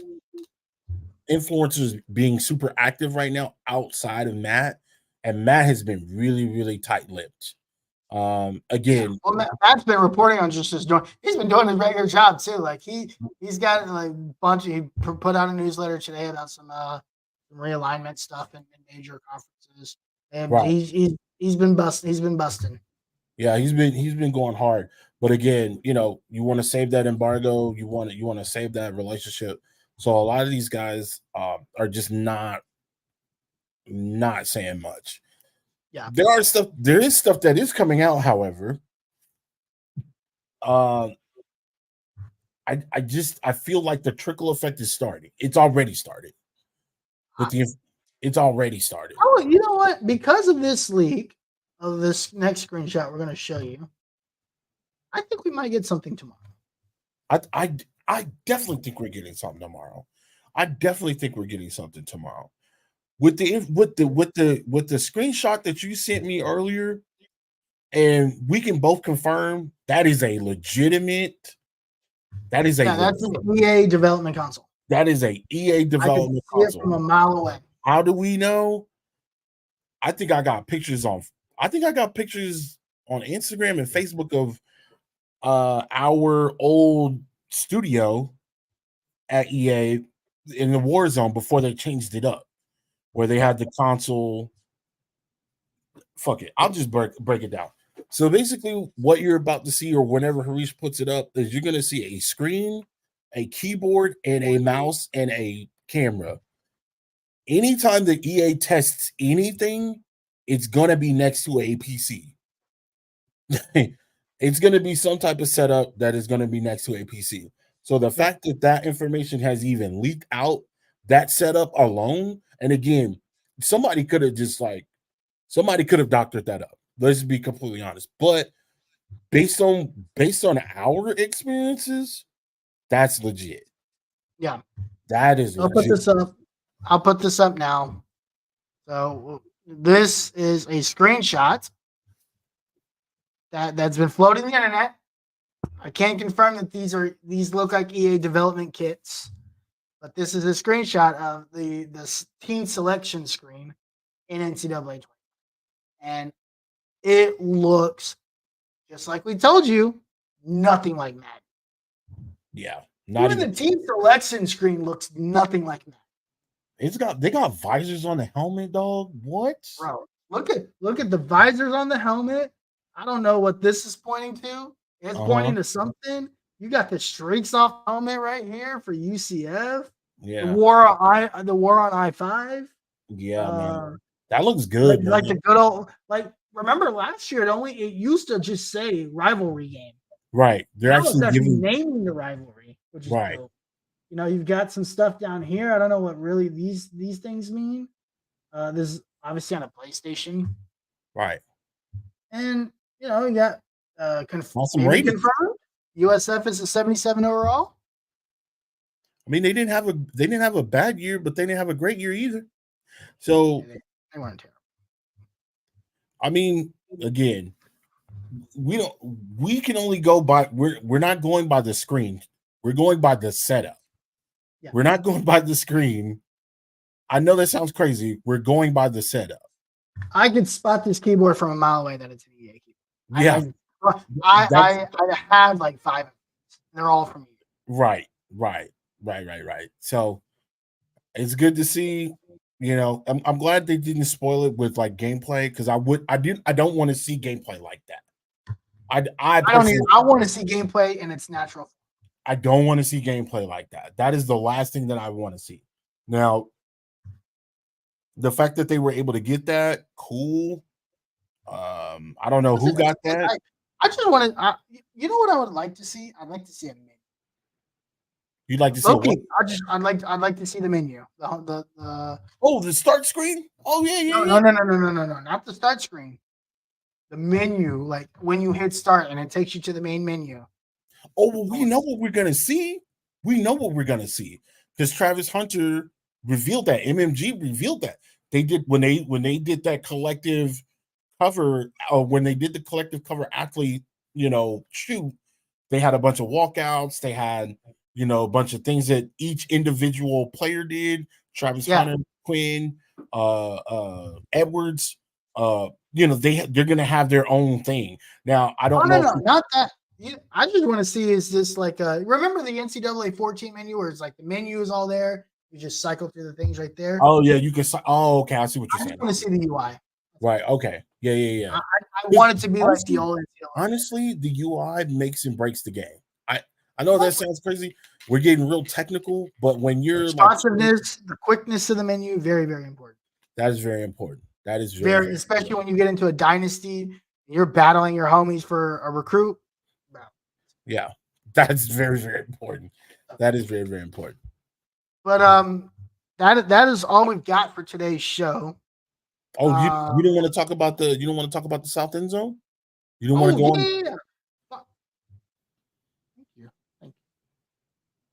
influencers being super active right now outside of Matt, and Matt has been really, really tight-lipped. Again, well, Matt's been reporting on just he's been doing his regular job too. Like he's got like a bunch. He put out a newsletter today about some realignment stuff in major conferences. And right. He's been busting. He's been busting. Yeah, he's been going hard. But again, you want to save that embargo. You want to save that relationship. So a lot of these guys are just not saying much. Yeah, there is stuff that is coming out. However, I feel like the trickle effect is starting. It's already started. It's already started. Oh, you know what? Because of this leak of this next screenshot we're going to show you, I think we might get something tomorrow. I definitely think we're getting something tomorrow. With the screenshot that you sent me earlier, and we can both confirm that is a legitimate. That's an EA development console. That is a EA development console. I can see it from a mile away. How do we know? I think I got pictures on Instagram and Facebook of our old studio at EA in the war zone before they changed it up, where they had the console. Fuck it, I'll just break it down. So basically, what you're about to see, or whenever Harish puts it up, is you're going to see a screen, a keyboard, and a mouse and a camera. Anytime that EA tests anything, it's going to be next to a PC. It's going to be some type of setup that is going to be next to a PC. So the fact that information has even leaked out, that setup alone, and again, somebody could have doctored that up. Let's be completely honest. But based on our experiences, that's legit. Yeah. That is legit. I'll put this up now. So this is a screenshot that's been floating the internet. I can't confirm that these look like EA development kits, but this is a screenshot of the team selection screen in NCAA 20. And it looks just like we told you, nothing like Madden. Yeah, not Even even the team selection screen looks nothing like Madden. they got visors on the helmet, dog. What? Bro, look at the visors on the helmet. I don't know what this is pointing to. It's pointing to something. You got the streaks off helmet right here for UCF. Yeah. The war on I-5. Yeah, man. That looks good, like the good old remember last year it used to just say rivalry game. Right. They're now actually giving naming the rivalry, which is right. dope. You know, you've got some stuff down here. I don't know what really these things mean. This is obviously on a PlayStation. Right. And you know, you got awesome rating. Confirmed. USF is a 77 overall. I mean, they didn't have a bad year, but they didn't have a great year either. So they weren't terrible. I mean, again, we can only go by we're not going by the screen. We're going by the setup. Yeah. We're not going by the screen. I know that sounds crazy. We're going by the setup. I can spot this keyboard from a mile away that it's an EA keyboard. Yeah. I had like 5 of these. They're all from EA. Right. So it's good to see. You know, I'm glad they didn't spoil it with like gameplay because I don't want to see gameplay like that. I want to see gameplay in its natural. I don't want to see gameplay like that. That is the last thing that I want to see. Now, the fact that they were able to get that, cool. I don't know who got that. I just want to. You know what I would like to see? I'd like to see a menu. You'd like to see what? I'd like to see the menu. The start screen? Oh yeah. No, not the start screen. The menu, like when you hit start and it takes you to the main menu. Oh, well, we know what we're gonna see. We know what we're gonna see because Travis Hunter revealed that. MMG revealed that they did when they did that collective cover. When they did the collective cover athlete, shoot, they had a bunch of walkouts. They had a bunch of things that each individual player did. Travis Hunter, Quinn, Edwards. They're gonna have their own thing. Now I don't know. No, not that. I just want to see is this like remember the NCAA 14 menu where it's like the menu is all there. You just cycle through the things right there. Oh yeah, you can. Oh, okay, I see what you're saying. I want to see the UI. Right. Okay. Yeah. I want it to be like the old NCAA. Honestly, the UI makes and breaks the game. I know that sounds crazy. We're getting real technical, but when you're responsiveness, the quickness of the menu, very, very important. That is very important. That is very especially when you get into a dynasty, you're battling your homies for a recruit. Yeah, that's very, very important. That is very, very important. But that is all we've got for today's show. Oh, you don't want to talk about the South End Zone? You don't want to go on? Yeah. Thank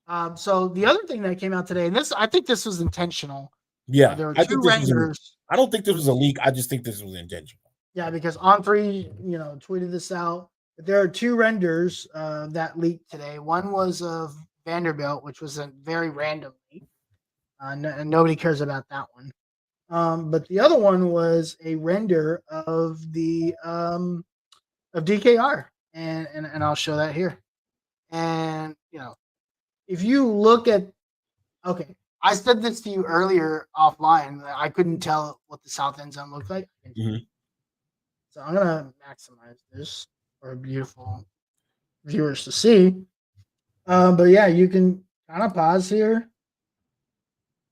you. So the other thing that came out today, and I think this was intentional. Yeah, there were two renders. I don't think this was a leak. I just think this was intentional. Yeah, because On3, tweeted this out. There are 2 renders that leaked today. One was of Vanderbilt, which was a very random leak. And nobody cares about that one. But the other one was a render of the of DKR, and I'll show that here. And if you look at, I said this to you earlier offline. I couldn't tell what the South End Zone looked like. Mm-hmm. So I'm gonna maximize this for beautiful viewers to see. But yeah, you can kind of pause here.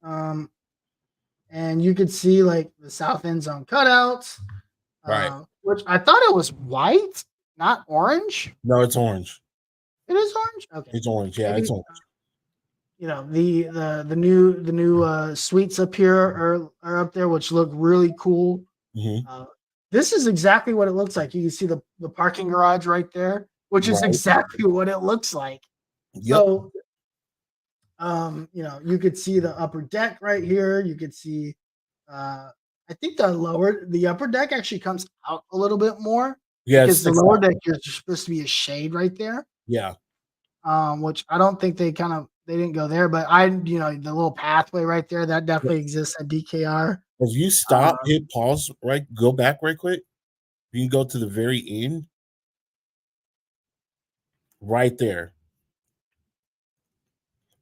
And you could see like the South End Zone cutouts, right? Which I thought it was white, not orange. No, it's orange. It is orange. Okay, it's orange. Yeah, it's orange. The new suites up here are up there, which look really cool. Mm-hmm. This is exactly what it looks like. You can see the parking garage right there, which is exactly what it looks like. Yep. So, you could see the upper deck right here. You could see, I think the upper deck actually comes out a little bit more. Yeah, because the six lower out. deck is supposed to be a shade right there. Yeah. Which I don't think they didn't go there, but the little pathway right there that definitely exists at DKR. If you stop, hit pause, right, go back right quick. You can go to the very end. Right there.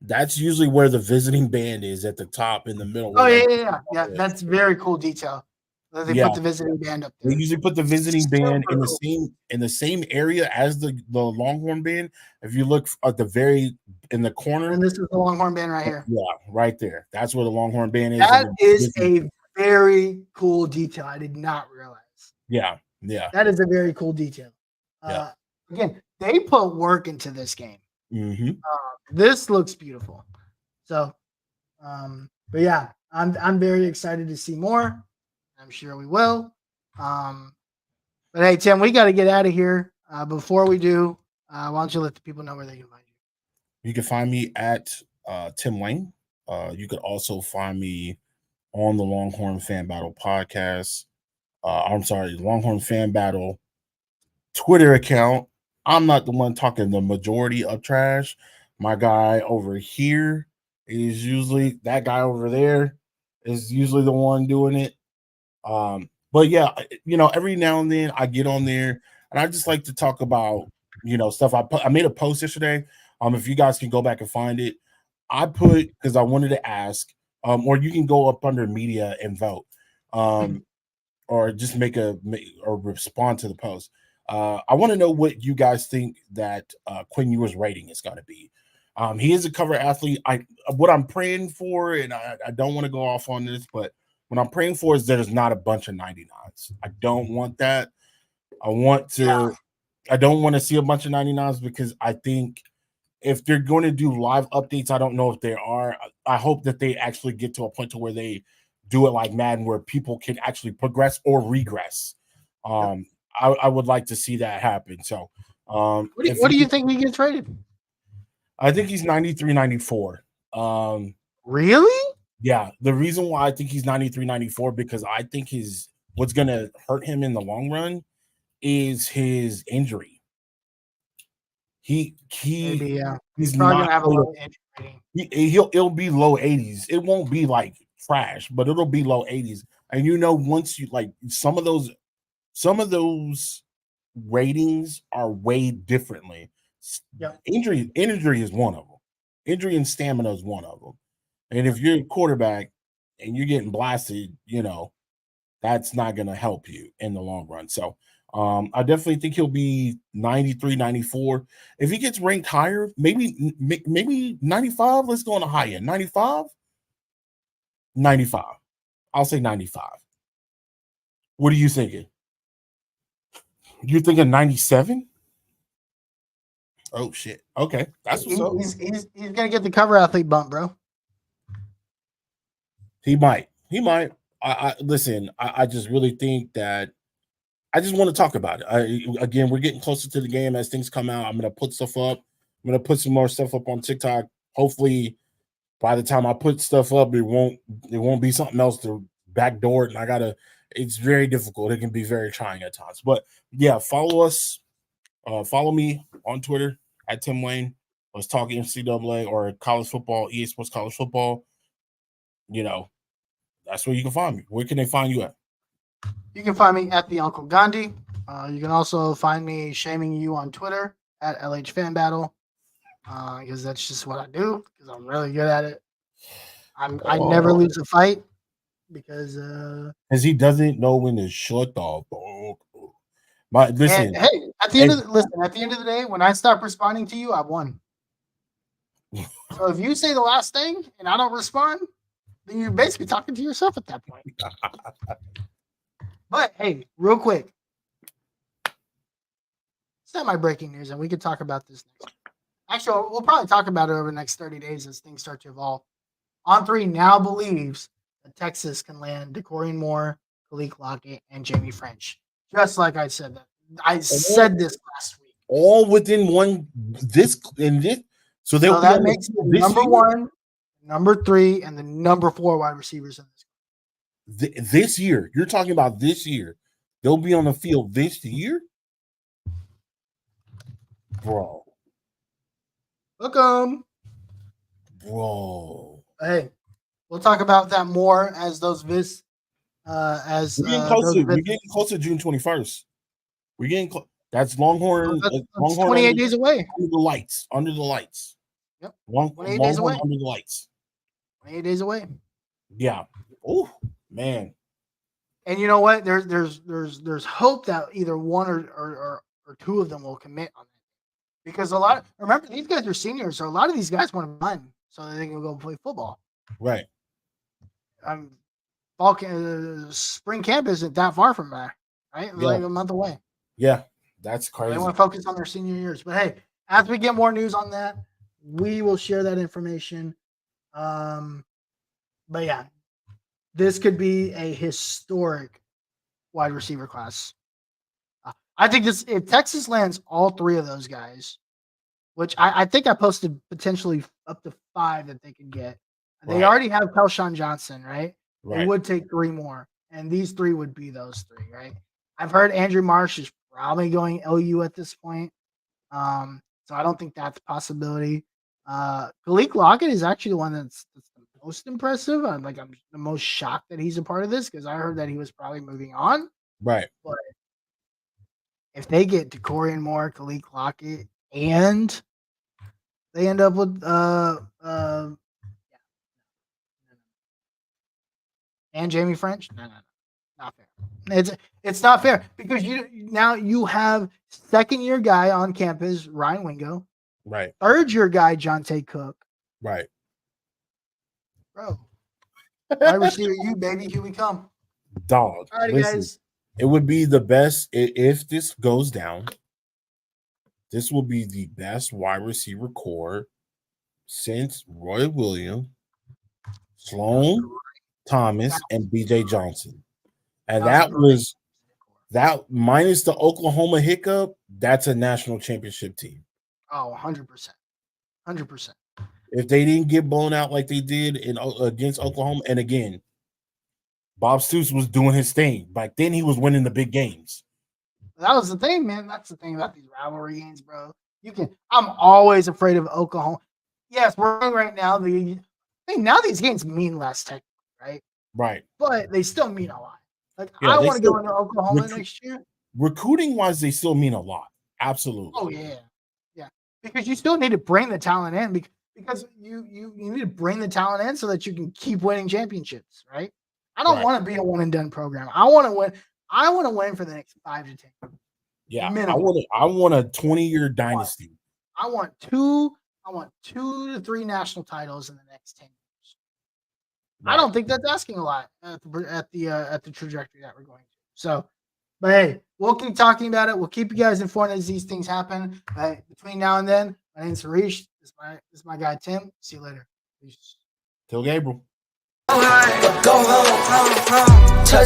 That's usually where the visiting band is at the top in the middle. Oh Where yeah. That's very cool detail. That they yeah, put the visiting band up they there. usually put the visiting band Super cool. in the same area as the Longhorn band. If you look at the very in the corner, And this is the Longhorn band right here. yeah, right there. That's where the Longhorn band is. That is a very cool detail. I did not realize. Yeah. That is a very cool detail. Yeah. Again, they put work into this game. Mm-hmm. This looks beautiful. So, but yeah, I'm very excited to see more. I'm sure we will. But hey, Tim, we got to get out of here. Before we do, why don't you let the people know where they can find you? You can find me at Tim Wayne. You could also find me on the Longhorn Fan Battle podcast. I'm sorry, Longhorn Fan Battle Twitter account. I'm not the one talking the majority of trash. My guy over here is usually that guy over there is usually the one doing it. But yeah, every now and then I get on there and I just like to talk about stuff. I made a post yesterday. If you guys can go back and find it, I put because I wanted to ask, or you can go up under media and vote, or just or respond to the post. I want to know what you guys think that Quinn Ewers' rating is going to be. He is a cover athlete. What I'm praying for, and I don't want to go off on this, but what I'm praying for is there's not a bunch of 99s. I don't want that. I don't want to see a bunch of 99s because I think if they're going to do live updates, I don't know if they are. I hope that they actually get to a point to where they do it like Madden, where people can actually progress or regress. I would like to see that happen. So, what do you think he gets rated? I think he's 93, 94. Really? Yeah. The reason why I think he's 93, 94, because I think what's going to hurt him in the long run is his injury. Maybe, yeah. He's probably not gonna have a low injury rating. It'll be low 80s. It won't be like trash, but it'll be low 80s. And once you like some of those ratings are weighed differently. Yeah. Injury is one of them. Injury and stamina is one of them. And if you're a quarterback and you're getting blasted, that's not going to help you in the long run. So I definitely think he'll be 93, 94. If he gets ranked higher, maybe 95. Let's go on the high end. 95. I'll say 95. What are you thinking? You're thinking 97? Oh shit. Okay. That's what's up. He's gonna get the cover athlete bump, bro. He might. I listen, I just really think that I just want to talk about it. Again, we're getting closer to the game as things come out. I'm gonna put stuff up. I'm gonna put some more stuff up on TikTok. Hopefully, by the time I put stuff up, it won't be something else to backdoor it. And it's very difficult. It can be very trying at times. But yeah, follow us. Follow me on Twitter at Tim Wayne. Let's talk NCAA or college football, EA Sports College Football. That's where you can find me. Where can they find you at? You can find me at the Uncle Gandhi. You can also find me shaming you on Twitter at LH Fan Battle, because that's just what I do. Because I'm really good at it. I never lose a fight because he doesn't know when to shut the fuck. Listen. Hey, at the end of the day, when I stop responding to you, I've won. So if you say the last thing and I don't respond, then you're basically talking to yourself at that point. But hey, real quick, semi-breaking news, and we could talk about this next. Actually, we'll probably talk about it over the next 30 days as things start to evolve. On3 now believes that Texas can land DeCorian Moore, Khalil Lockett, and Jamie French. Just like I said that. I said this last week. All within this. So that makes the number one, number 3, and the number 4 wide receivers in this. This year, you're talking about this year. They'll be on the field this year? Bro. Welcome. Bro. Hey, we'll talk about that more as those vis. We're getting closer. We're getting closer to June 21st. We're getting that's Longhorn. That's Longhorn 28 days away. Under the lights. Under the lights. Yep. 28 days away. Under the lights. 28 days away. Yeah. Oh man. And you know what? There's hope that either one or two of them will commit on it. Because remember these guys are seniors, so a lot of these guys want to run so that they can go play football. Right. Spring camp isn't that far from there, right? It's like a month away. Yeah, that's crazy. They want to focus on their senior years. But hey, as we get more news on that, we will share that information. But yeah, this could be a historic wide receiver class. I think if Texas lands all three of those guys, which I think I posted potentially up to 5 that they could get. They already have Kelshawn Johnson, right? It would take 3 more, and these 3 would be those 3, right? I've heard Andrew Marsh is probably going OU at this point, so I don't think that's a possibility. Khalil Lockett is actually the one that's the most impressive. I'm the most shocked that he's a part of this because I heard that he was probably moving on. Right. But if they get Decorian Moore, Khalil Lockett, and they end up with and Jamie French, no, not fair. It's not fair because you have second-year guy on campus, Ryan Wingo. Right. Third-year guy, Jonte Cook. Right. Bro. Wide receiver, you baby, here we come. Dog. All right, guys. It would be the best if this goes down. This will be the best wide receiver core since Roy Williams, Sloan Thomas, and BJ Johnson. And that minus the Oklahoma hiccup, that's a national championship team. Oh, 100%. 100%. If they didn't get blown out like they did against Oklahoma, and again, Bob Stoops was doing his thing. Back then, he was winning the big games. That was the thing, man. That's the thing about these rivalry games, bro. I'm always afraid of Oklahoma. Yes, we're right now. Now these games mean less technically, right? Right. But they still mean a lot. I want to go into Oklahoma next year. Recruiting wise, they still mean a lot. Absolutely. Oh yeah. Yeah. Because you still need to bring the talent in because you need to bring the talent in so that you can keep winning championships, right? I don't want to be a one and done program. I want to win. I want to win for the next 5 to 10 years. Yeah. I want a 20-year dynasty. I want 2 to 3 national titles in the next 10 years. Right. I don't think that's asking a lot at the trajectory that we're going to. So, but hey, we'll keep talking about it. We'll keep you guys informed as these things happen. Between now and then, my name's Harish. This is my guy Tim. See you later. Peace. Till Gabriel. Go home,